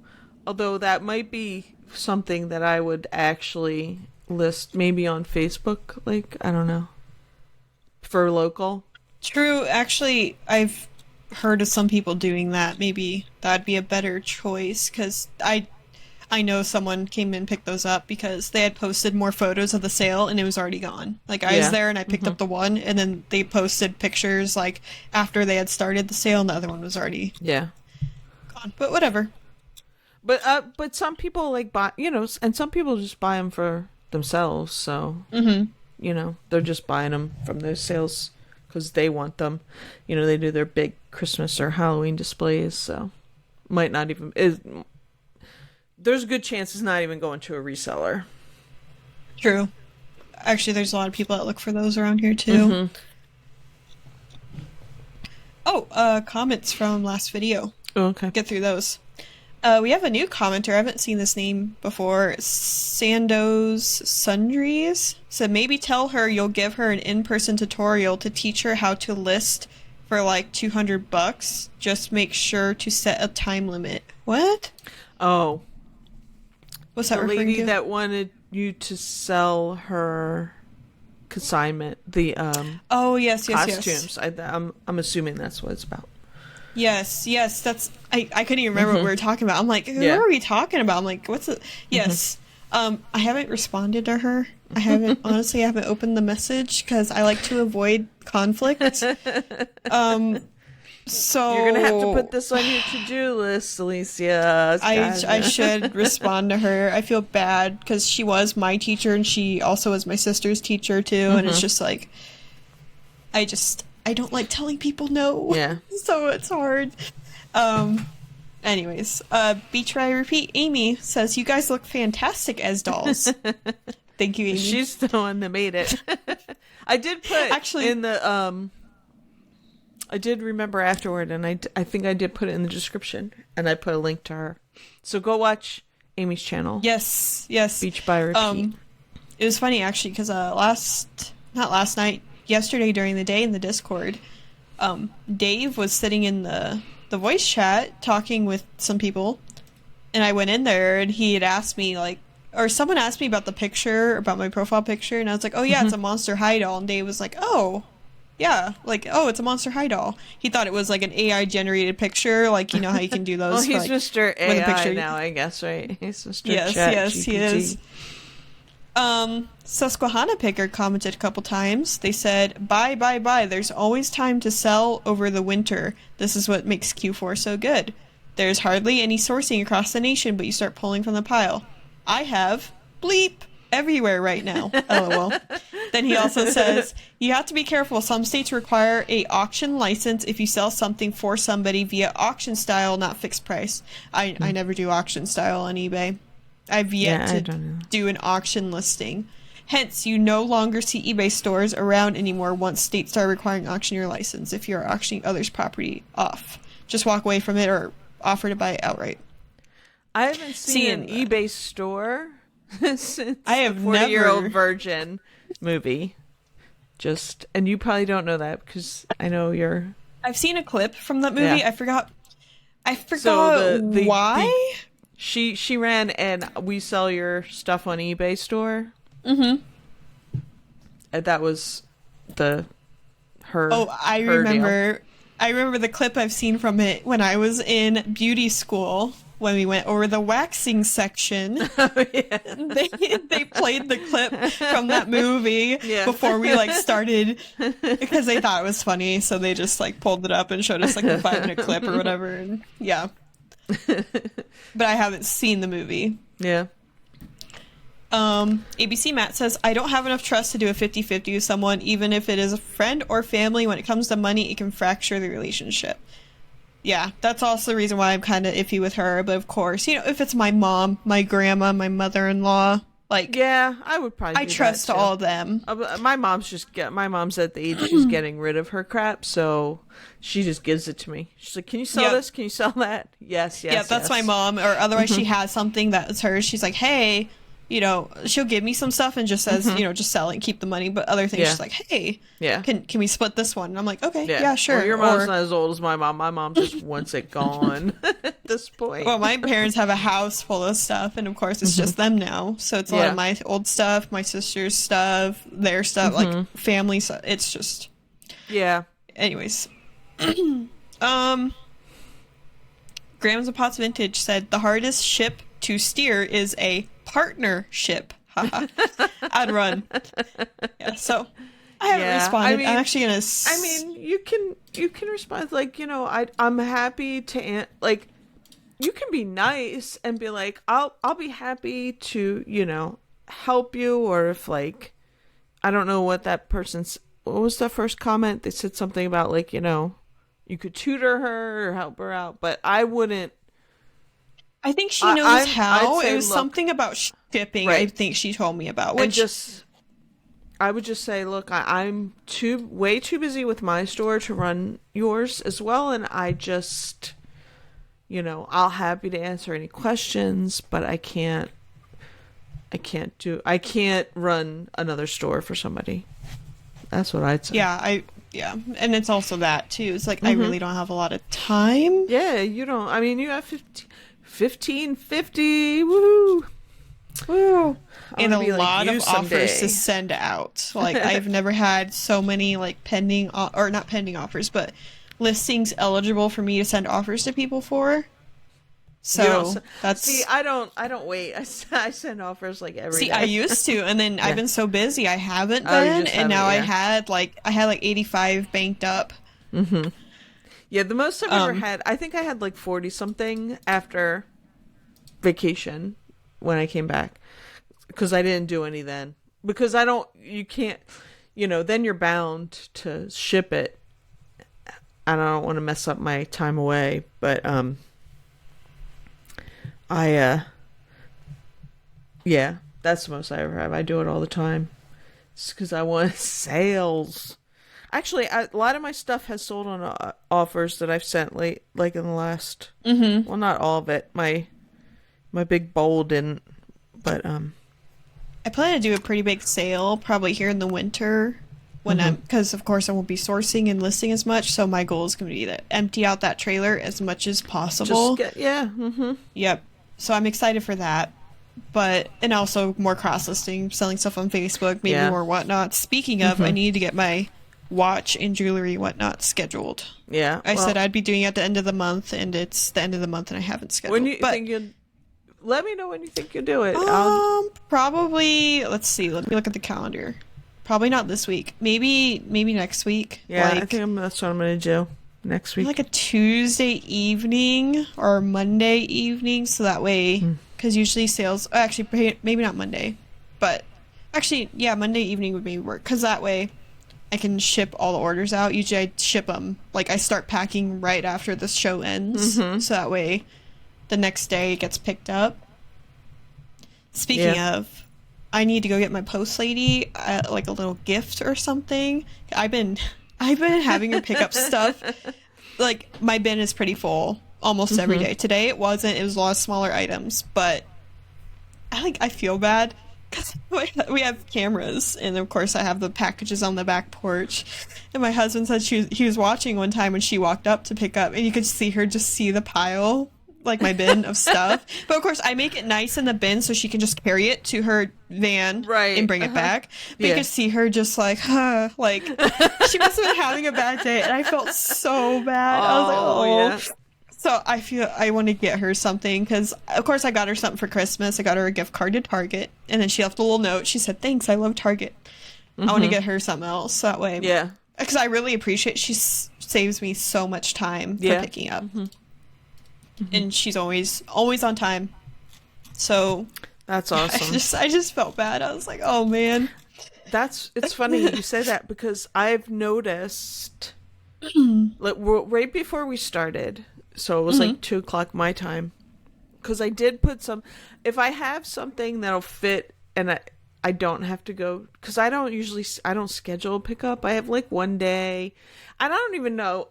although that might be something that I would actually list maybe on Facebook, like, I don't know, for local. True. Actually, I've heard of some people doing that. Maybe that'd be a better choice, because I know someone came and picked those up because they had posted more photos of the sale and it was already gone. Like, I was there and I picked up the one, and then they posted pictures like after they had started the sale and the other one was already gone. But whatever. But some people like buy, you know, and some people just buy them for themselves. So you know, they're just buying them from those sales because they want them. You know, they do their big Christmas or Halloween displays, so might not even there's a good chance it's not even going to a reseller. True. Actually, there's a lot of people that look for those around here too. Comments from last video. Oh, okay. Get through those. We have a new commenter. I haven't seen this name before. Sandoz Sundries said, maybe tell her you'll give her an in-person tutorial to teach her how to list for like $200. Just make sure to set a time limit. What? Oh. What's that referring to? The lady that wanted you to sell her consignment, the costumes. I'm assuming that's what it's about. Yes, that's. I couldn't even remember what we were talking about. I'm like, who are we talking about? I'm like, what's it? Yes. I haven't responded to her. I haven't opened the message because I like to avoid conflict. So you're gonna have to put this on your to-do list, Alicia. I should respond to her. I feel bad because she was my teacher and she also was my sister's teacher too, and it's just like, I don't like telling people no. Yeah. So it's hard. Anyways, Beach Ride Repeat Amy says, you guys look fantastic as dolls. Thank you, Amy. She's the one that made it. I did put in the I did remember afterward, and I think I did put it in the description, and I put a link to her. So go watch Amy's channel. Yes. Beach by Repeat. It was funny actually because not last night, yesterday during the day in the Discord, Dave was sitting in the voice chat talking with some people, and I went in there, and he had asked me, like, or someone asked me about the picture, about my profile picture, and I was like, oh yeah, it's a Monster High doll. And Dave was like, oh, yeah, like, oh, it's a Monster High doll. He thought it was like an AI generated picture, like, you know how you can do those. Well, he's like, Mr. AI now, I guess, right? He's Mr. Yes, GPT. he is. Susquehanna Picker commented a couple times. They said, buy, buy, buy. There's always time to sell over the winter. This is what makes Q4 so good. There's hardly any sourcing across the nation, but you start pulling from the pile. I have bleep everywhere right now. LOL. Then he also says, you have to be careful. Some states require a auction license if you sell something for somebody via auction style, not fixed price. I never do auction style on eBay. I've yet to do an auction listing. Hence, you no longer see eBay stores around anymore once states start requiring auctioneer license if you're auctioning others' property off. Just walk away from it or offer to buy it outright. I haven't seen an eBay store since I have the 40-Year-Old Virgin movie. And you probably don't know that because I know you're... I've seen a clip from that movie. Yeah. I forgot so why? She ran and we sell your stuff on eBay store. Mm-hmm. And that was her. Oh, I remember. Deal. I remember the clip I've seen from it when I was in beauty school. When we went over the waxing section, oh, yeah. they played the clip from that movie before we like started because they thought it was funny, so they just like pulled it up and showed us like the 5-minute clip or whatever. And yeah, but I haven't seen the movie. Yeah. ABC Matt says, I don't have enough trust to do a 50-50 with someone, even if it is a friend or family. When it comes to money, it can fracture the relationship. Yeah, that's also the reason why I'm kind of iffy with her. But of course, you know, if it's my mom, my grandma, my mother-in-law, like... Yeah, I would probably I trust all of them. My mom's at the age she's getting rid of her crap, so she just gives it to me. She's like, can you sell this? Can you sell that? Yes. Yeah, that's my mom. Or otherwise she has something that's hers. She's like, hey... You know, she'll give me some stuff and just says, you know, just sell it and keep the money. But other things, she's like, hey, can we split this one? And I'm like, okay, yeah sure. Well, your mom's not as old as my mom. My mom just wants it gone at this point. Well, my parents have a house full of stuff. And of course, it's just them now. So it's a lot of my old stuff, my sister's stuff, their stuff, like family stuff. It's just... Yeah. Anyways. Grams of Pots Vintage said, the hardest ship to steer is a partnership. I'd run. Yeah, so I haven't responded. I mean, I'm actually gonna. I mean, you can respond like, you know, I'm happy to like. You can be nice and be like, I'll be happy to, you know, help you, or if like, I don't know what was the first comment? They said something about like, you know, you could tutor her or help her out, but I wouldn't. I think she knows how. It was something about shipping. Right. I think she told me about. Which I would just say, look, I'm way too busy with my store to run yours as well, and I just, you know, I'll happy to answer any questions, but I can't run another store for somebody. That's what I'd say. Yeah, and it's also that too. It's like I really don't have a lot of time. Yeah, you don't. I mean, you have 1550, woo, and a lot of offers to send out. Like I've never had so many like not pending offers, but listings eligible for me to send offers to people for. So I don't wait. I send offers like every day. I used to, and then I've been so busy I haven't been, and now I had like 85 banked up. Mm-hmm. Yeah, the most I've ever had, I think I had like 40 something after vacation when I came back, because I didn't do any then, because you can't, you know, then you're bound to ship it, and I don't want to mess up my time away, but yeah, that's the most I ever have. I do it all the time. It's because I want sales. Actually, a lot of my stuff has sold on offers that I've sent like in the last. Well, not all of it. My big bowl didn't, but I plan to do a pretty big sale probably here in the winter when because of course I won't be sourcing and listing as much. So my goal is going to be to empty out that trailer as much as possible. Yep. So I'm excited for that. But, and also more cross listing, selling stuff on Facebook, maybe Yeah. more whatnot. Speaking of, I need to get my watch and jewelry whatnot scheduled. Yeah. I well, said I'd be doing it at the end of the month, and it's the end of the month, and I haven't scheduled. when you but, think you'll let me know when you think you'll do it. probably. Let's see. Let me look at the calendar. Probably not this week. Maybe next week. Yeah, I like, think that's what I'm gonna do next week. like a Tuesday evening or Monday evening, so that way, because usually sales. Actually, maybe not Monday, but actually, yeah, Monday evening would maybe work, because that way I can ship all the orders out. Usually, I ship them like I start packing right after the show ends, so that way the next day it gets picked up. Speaking of, I need to go get my post lady like a little gift or something. I've been having her pick up stuff. Like, my bin is pretty full almost every day. Today it wasn't. It was a lot of smaller items, but I feel bad because we have cameras, and of course I have the packages on the back porch. And my husband said he was watching one time when she walked up to pick up, and you could see her just see the pile, like my bin of stuff. But of course I make it nice in the bin so she can just carry it to her van and bring it back. But you could see her just like, huh, like she must have been having a bad day, and I felt so bad. I was like, oh. Yeah. So I feel I want to get her something, because of course I got her something for Christmas. I got her a gift card to Target, and then she left a little note. She said, "Thanks, I love Target." I want to get her something else that way. Yeah. Because I really appreciate she saves me so much time for picking up. And she's always on time. So That's awesome. I just felt bad. I was like, oh man. It's funny you say that, because I've noticed like right before we started, so it was like 2:00 my time, because I did put some, if I have something that'll fit and I don't have to go, because I don't schedule a pickup. I have like one day, and I don't even know,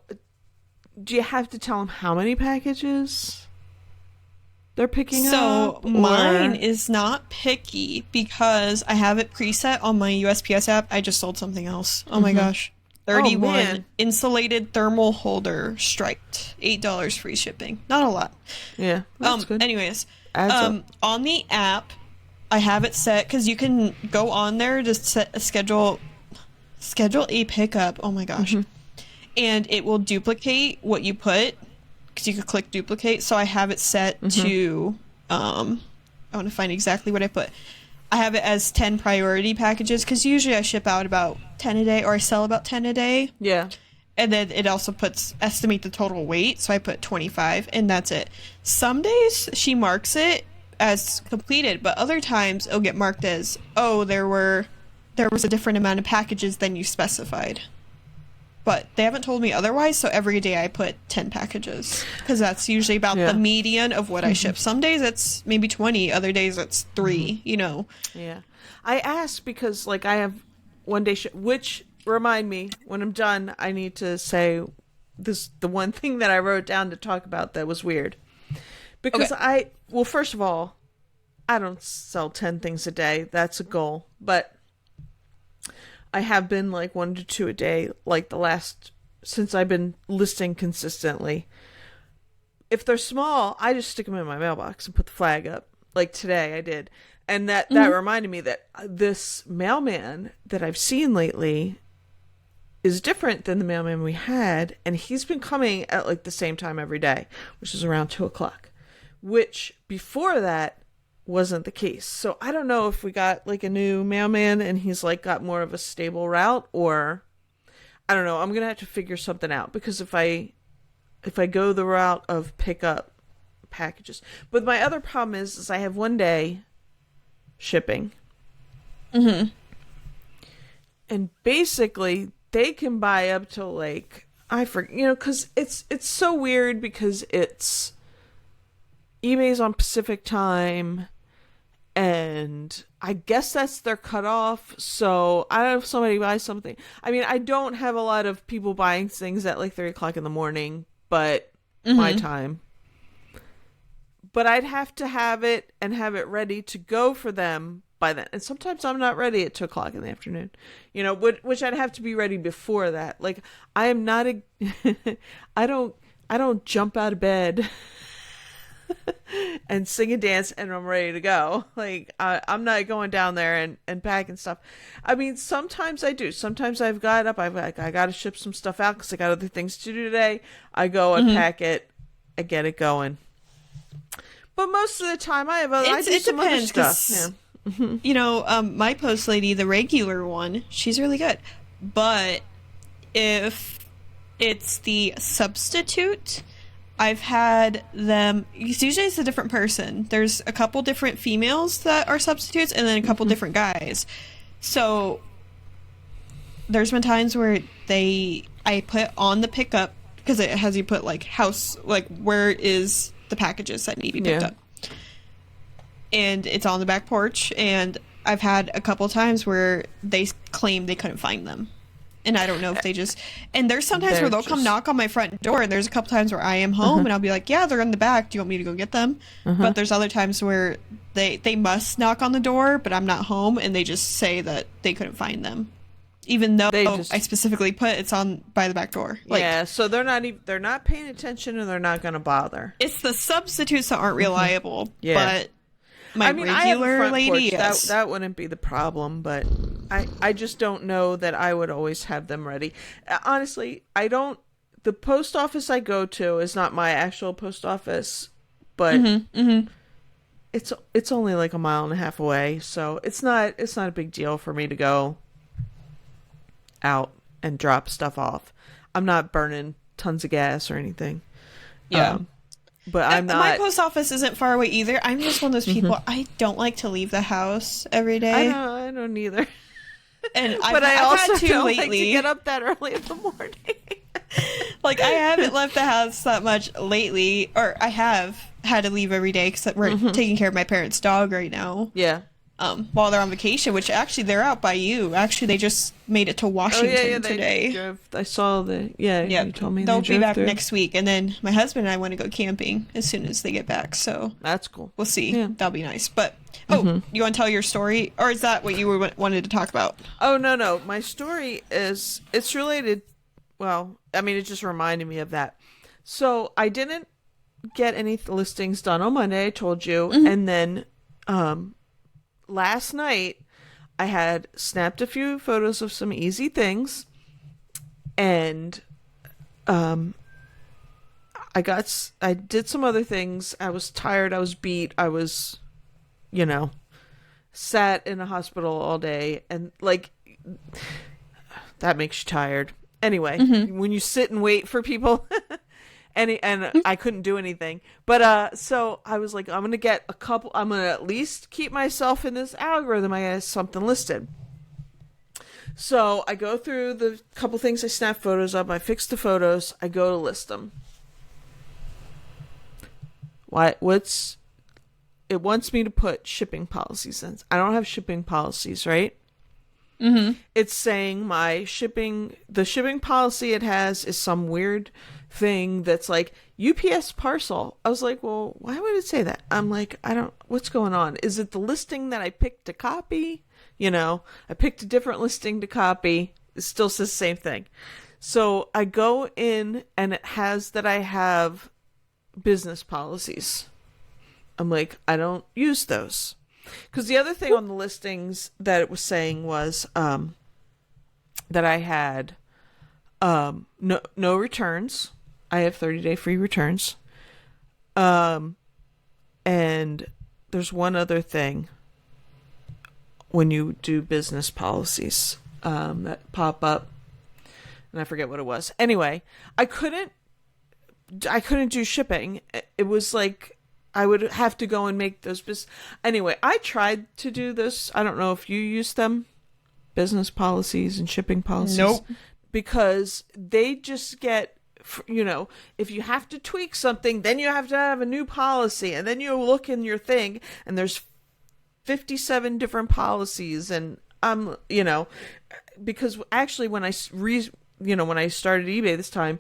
do you have to tell them how many packages they're picking up? So mine is not picky, because I have it preset on my USPS app. I just sold something else. Oh my gosh. 31 insulated thermal holder, striped, $8 free shipping. Not a lot. Yeah, that's good. Anyways, Adds up. on the app I have it set, because you can go on there to schedule a pickup. Oh my gosh. And it will duplicate what you put, because you could click duplicate. So I have it set to I want to find exactly what I put. I have it as 10 priority packages, because usually I ship out about 10 a day, or I sell about 10 a day. Yeah. And then it also estimate the total weight, so I put 25, and that's it. Some days she marks it as completed, but other times it'll get marked as, oh, there was a different amount of packages than you specified. But they haven't told me otherwise, so every day I put 10 packages, because that's usually about the median of what I ship. Some days it's maybe 20, other days it's 3, you know. Yeah. I asked because, like, I have one day, which, remind me, when I'm done, I need to say the one thing that I wrote down to talk about that was weird. Because well, first of all, I don't sell 10 things a day. That's a goal. But I have been like 1 to 2 a day, like since I've been listing consistently. If they're small, I just stick them in my mailbox and put the flag up. Like today I did. And that reminded me that this mailman that I've seen lately is different than the mailman we had. And he's been coming at like the same time every day, which is around 2:00, which before that wasn't the case. So I don't know if we got like a new mailman and he's like got more of a stable route, or I don't know. I'm gonna have to figure something out, because if I go the route of pick up packages, but my other problem is I have 1 day shipping, and basically they can buy up to like, I forget, you know, because it's so weird, because it's eBay's on Pacific time, and I guess that's their cutoff. So I don't know if somebody buys something. I mean, I don't have a lot of people buying things at like 3:00 in the morning, but my time. But I'd have to have it ready to go for them by then. And sometimes I'm not ready at 2:00 in the afternoon, you know, which I'd have to be ready before that. Like, I am not I don't jump out of bed and sing and dance, and I'm ready to go. Like, I'm not going down there and packing stuff. I mean, sometimes I do. Sometimes I've got up. I got to ship some stuff out because I got other things to do today. I go and pack it. I get it going. But most of the time, I do some other stuff. Yeah. You know, my post lady, the regular one, she's really good. But if it's the substitute, I've had them, usually it's a different person. There's a couple different females that are substitutes and then a couple different guys. So there's been times where I put on the pickup, because it has you put like house, like where is the packages that need to be picked up. And it's on the back porch, and I've had a couple times where they claim they couldn't find them. And I don't know if they just... And there's sometimes where they'll come knock on my front door, and there's a couple times where I am home, and I'll be like, yeah, they're in the back. Do you want me to go get them? But there's other times where they must knock on the door, but I'm not home, and they just say that they couldn't find them. Even though I specifically put it's on by the back door. Like, yeah, so they're not paying attention, and they're not going to bother. It's the substitutes that aren't reliable. But my regular lady, yes. That wouldn't be the problem, but I just don't know that I would always have them ready. Honestly, I don't... The post office I go to is not my actual post office, but it's only like a mile and a half away, so it's not a big deal for me to go out and drop stuff off. I'm not burning tons of gas or anything. Yeah. But I'm not... My post office isn't far away either. I'm just one of those people, I don't like to leave the house every day. I don't either. And I also had to don't lately. like to get up that early in the morning. Like, I haven't left the house that much lately, or I have had to leave every day because we're taking care of my parents' dog right now. Yeah. While they're on vacation, which actually they're out by you. Actually, they just made it to Washington today. I saw you told me they'll be back next week, and then my husband and I want to go camping as soon as they get back. So that's cool. We'll see. Yeah. That'll be nice. But you want to tell your story, or is that what you wanted to talk about? Oh no, my story it's related. Well, I mean, it just reminded me of that. So I didn't get any listings done on Monday. I told you, and then last night I had snapped a few photos of some easy things, and I did some other things. I was tired, I was beat, I was sat in a hospital all day, and like that makes you tired anyway when you sit and wait for people. And I couldn't do anything. But so I was like, I'm going to at least keep myself in this algorithm. I have something listed. So I go through the couple things I snap photos of. I fix the photos. I go to list them. It wants me to put shipping policies in. I don't have shipping policies, right? It's saying the shipping policy it has is some weird thing that's like UPS parcel. I was like, well, why would it say that? I'm like, what's going on? Is it the listing that I picked to copy? I picked a different listing to copy. It still says the same thing. So I go in and it has that I have business policies. I'm like, I don't use those. Because the other thing on the listings that it was saying was that I had no returns. I have 30-day free returns. And there's one other thing when you do business policies that pop up, and I forget what it was. Anyway, I couldn't do shipping. It was like I would have to go and make those Anyway, I tried to do this. I don't know if you use them, business policies and shipping policies. Nope. Because they just get, if you have to tweak something, then you have to have a new policy, and then you look in your thing, and there's 57 different policies, and because actually when I when I started eBay this time,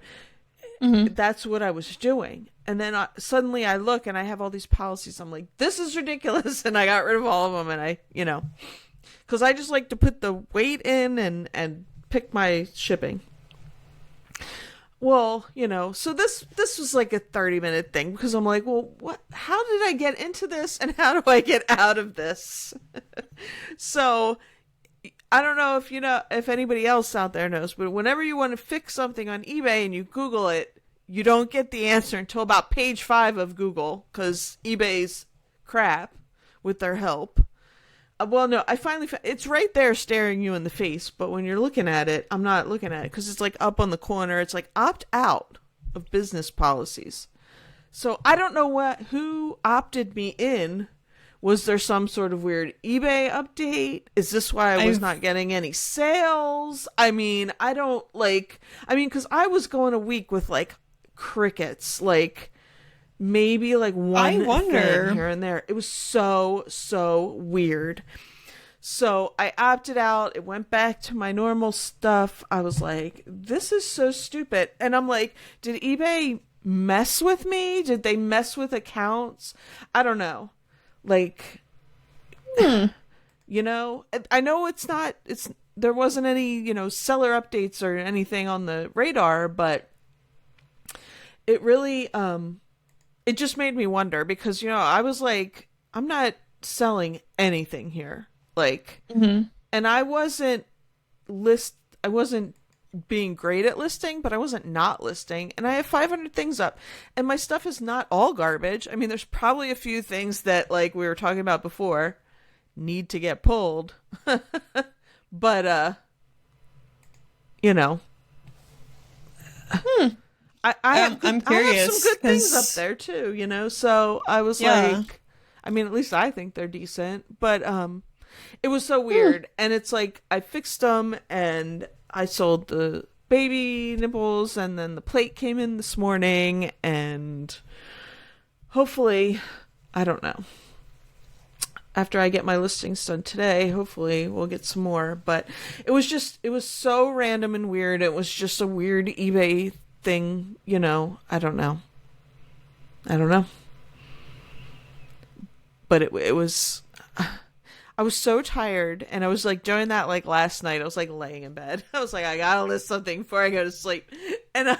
that's what I was doing. And then suddenly I look and I have all these policies. I'm like, this is ridiculous. And I got rid of all of them. And because I just like to put the weight in and pick my shipping. Well, so this was like a 30-minute thing because I'm like, well, what? How did I get into this, and how do I get out of this? So I don't know if anybody else out there knows, but whenever you want to fix something on eBay and you Google it, you don't get the answer until about page 5 of Google because eBay's crap with their help. Well, no, I finally it's right there staring you in the face, but when you're looking at it, I'm not looking at it because it's like up on the corner. It's like opt out of business policies. So I don't know who opted me in. Was there some sort of weird eBay update? Is this why I was not getting any sales? I mean, because I was going a week with like crickets, like maybe like one thing here and there. It was so weird. So I opted out. It went back to my normal stuff. I was like, this is so stupid. And I'm like, did eBay mess with me? Did they mess with accounts? I don't know. Like, I know there wasn't any, seller updates or anything on the radar, but it really, it just made me wonder because, I was like, I'm not selling anything here. Like, and I wasn't being great at listing, but I wasn't not listing, and I have 500 things up, and my stuff is not all garbage. I mean, there's probably a few things that, like we were talking about before, need to get pulled. But I I'm curious. I have some good things up there too, so I was like, I mean, at least I think they're decent, but it was so weird. And it's like I fixed them and I sold the baby nipples, and then the plate came in this morning, and hopefully, I don't know, after I get my listings done today, hopefully we'll get some more. But it was so random and weird. It was just a weird eBay thing, I don't know. But it was, I was so tired, and I was like doing that like last night. I was like laying in bed. I was like, I gotta list something before I go to sleep. And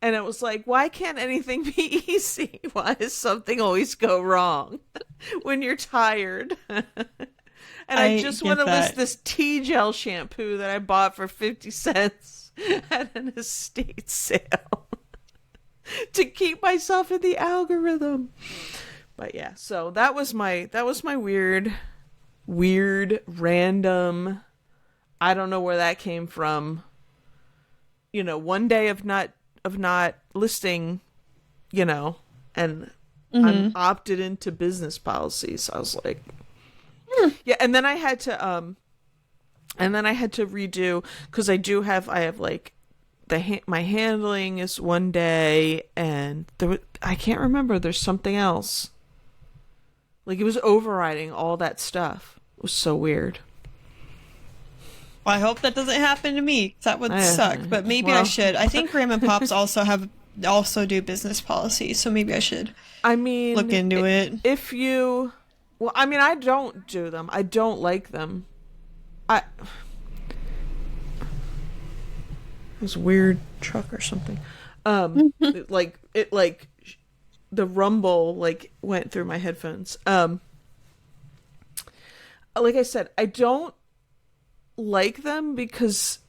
and it was like, why can't anything be easy? Why does something always go wrong when you're tired? And I just want to list this tea gel shampoo that I bought for 50 cents at an estate sale to keep myself in the algorithm. But yeah, so that was my weird, random, I don't know where that came from. One day of not listing, and I'm opted into business policies. I was like, yeah, and then I had to redo, because I have like my handling is one day, and I can't remember. There's something else. Like, it was overriding all that stuff. It was so weird. Well, I hope that doesn't happen to me. That would suck, but maybe I should. I think Graham and Pops also do business policies, so maybe I should. I mean, look into it. I don't do them. I don't like them. This weird truck or something. The rumble like went through my headphones. Like I said, I don't like them because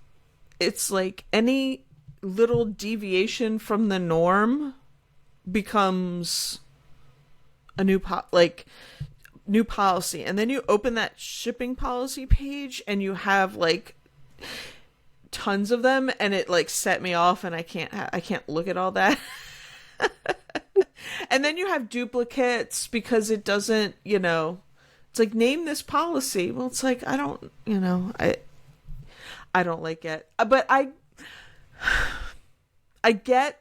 it's like any little deviation from the norm becomes a new policy, and then you open that shipping policy page and you have like tons of them, and it like set me off, and I can't look at all that. And then you have duplicates because it doesn't, it's like, name this policy. Well, it's like, I don't like it. But I get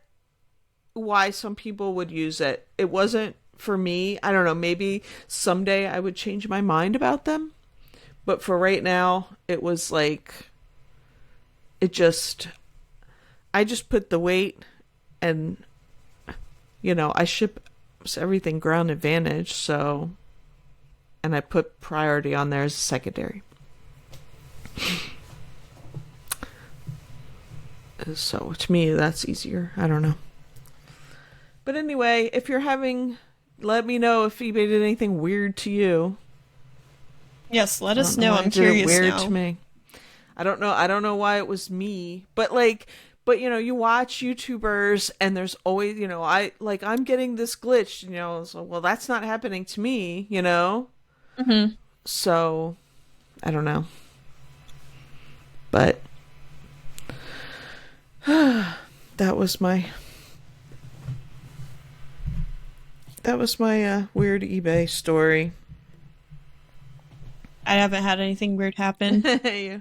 why some people would use it. It wasn't for me. I don't know, maybe someday I would change my mind about them. But for right now, it was like, I just put the weight, and I ship everything Ground Advantage, so, and I put priority on there as secondary. So to me, that's easier. I don't know. But anyway, if you're having, let me know if eBay did anything weird to you. Yes, let I us don't know. why I'm it did it curious weird now. to me. I don't know. I don't know why it was me, but like, but you know, you watch YouTubers and there's always, you know, I'm getting this glitch, you know, so well, that's not happening to me, you know. Mm-hmm. So I don't know, but that was my weird eBay story. I haven't had anything weird happen. Yeah.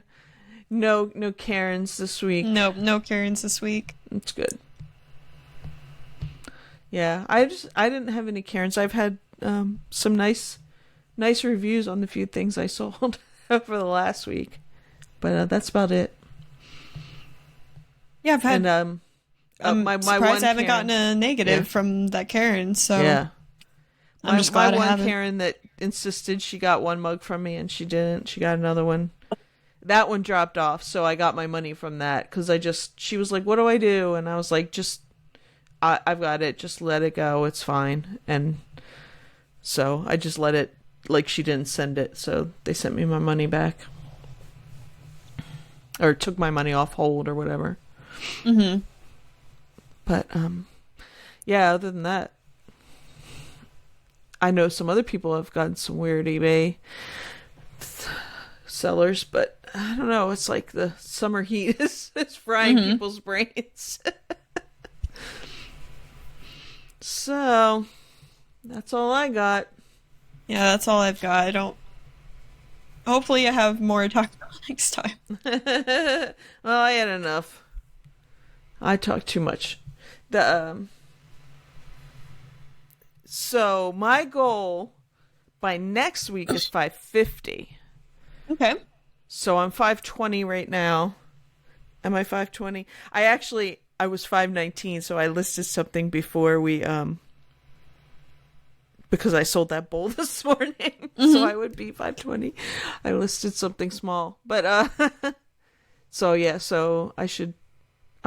No Karens this week. Nope, no Karens this week. It's good. Yeah, I didn't have any Karens. I've had some nice reviews on the few things I sold for the last week, but that's about it. Yeah, I've had. And I'm my surprised one I haven't Karen, gotten a negative from that Karen. So yeah, I'm just glad my I one haven't. Karen that insisted she got one mug from me and she didn't. She got another one. That one dropped off, so I got my money from that because she was like, "What do I do?" And I was like, I've got it. Just let it go. It's fine." And so I just let it. Like she didn't send it, so they sent me my money back, or took my money off hold or whatever. Mm-hmm. But yeah. Other than that, I know some other people have gotten some weird eBay sellers, but I don't know. It's like the summer heat is frying people's brains. So that's all I got. Yeah, that's all I've got. I don't. Hopefully, I have more to talk about next time. Well, I had enough. I talk too much. So my goal by next week is 550. Okay. So I'm 520 right now. Am I 520? I was 519, so I listed something before we because I sold that bowl this morning. So I would be 520. I listed something small. But so yeah, so I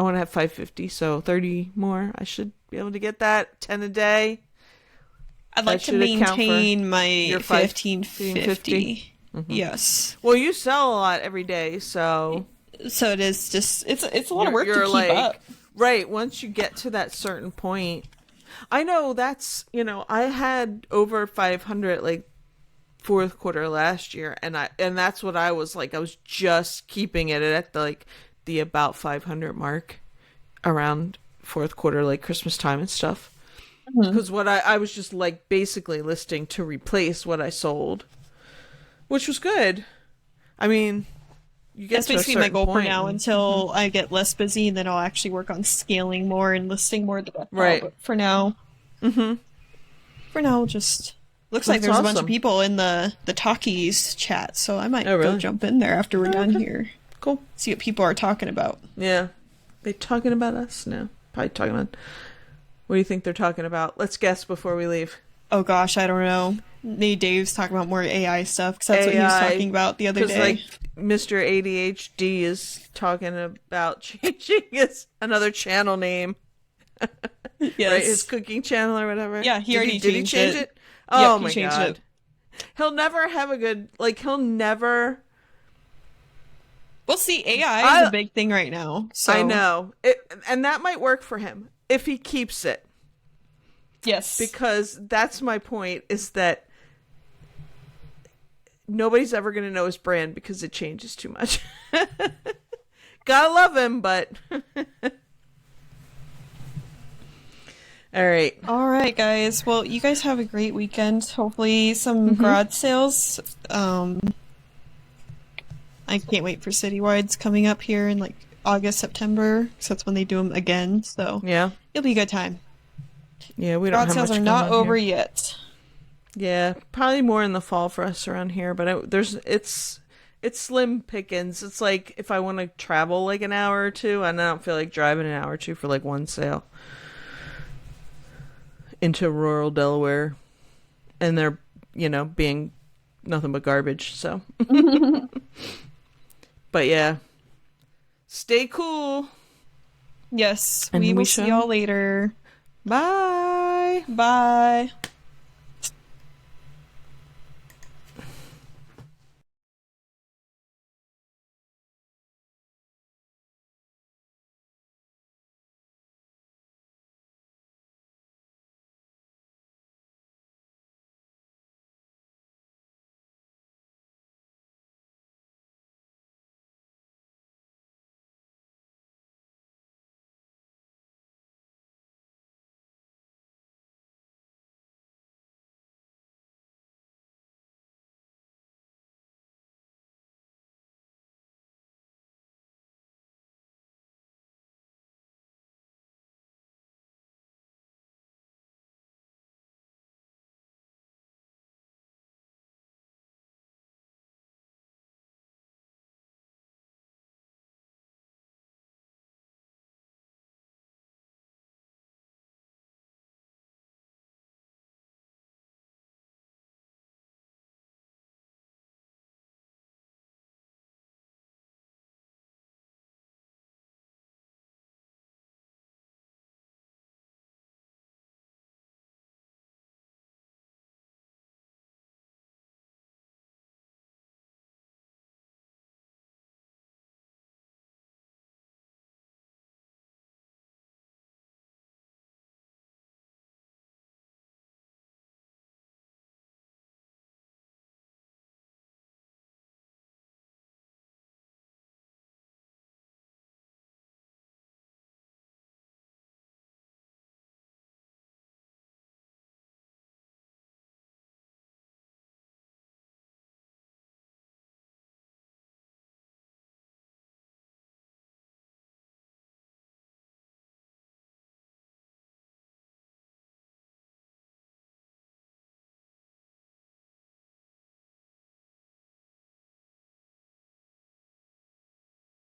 want to have 550, so 30 more. I should be able to get that 10 a day. I'd like to maintain my 1550. Yes. Well, you sell a lot every day, so it is just it's a lot of work to keep up. Right, once you get to that certain point. I know that's, I had over 500 like fourth quarter last year, and that's what I was like. I was just keeping it at the about 500 mark around fourth quarter, like Christmas time and stuff. Because what I was just like basically listing to replace what I sold, which was good. I mean, you get that's to basically a my certain goal point for now until I get less busy, and then I'll actually work on scaling more and listing more. Right. But for now, just looks like there's a bunch of people in the talkies chat, so I might go jump in there after we're done here. Cool. See what people are talking about. Yeah. They talking about us now? Probably talking about... What do you think they're talking about? Let's guess before we leave. Oh gosh, I don't know. Maybe Dave's talking about more AI stuff, because that's what he was talking about the other day. Like Mr. ADHD is talking about changing his another channel name. Yes. Right? His cooking channel or whatever. Yeah, he already did he change it? Oh my god. He'll never have a good... he'll never... Well, see, AI is a big thing right now. So. I know. And that might work for him if he keeps it. Yes. Because that's my point, is that nobody's ever going to know his brand because it changes too much. Gotta love him, but... All right, guys. Well, you guys have a great weekend. Hopefully some garage sales. I can't wait for Citywides coming up here in like August, September, because that's when they do them again. So yeah, it'll be a good time. Yeah, we don't have much sales are not over yet. Yeah, probably more in the fall for us around here, but it's slim pickings. It's like if I want to travel like an hour or two, and I don't feel like driving an hour or two for like one sale into rural Delaware, and they're being nothing but garbage. So, but yeah, stay cool. Yes, And we we will see shall. y'all later. Bye. Bye.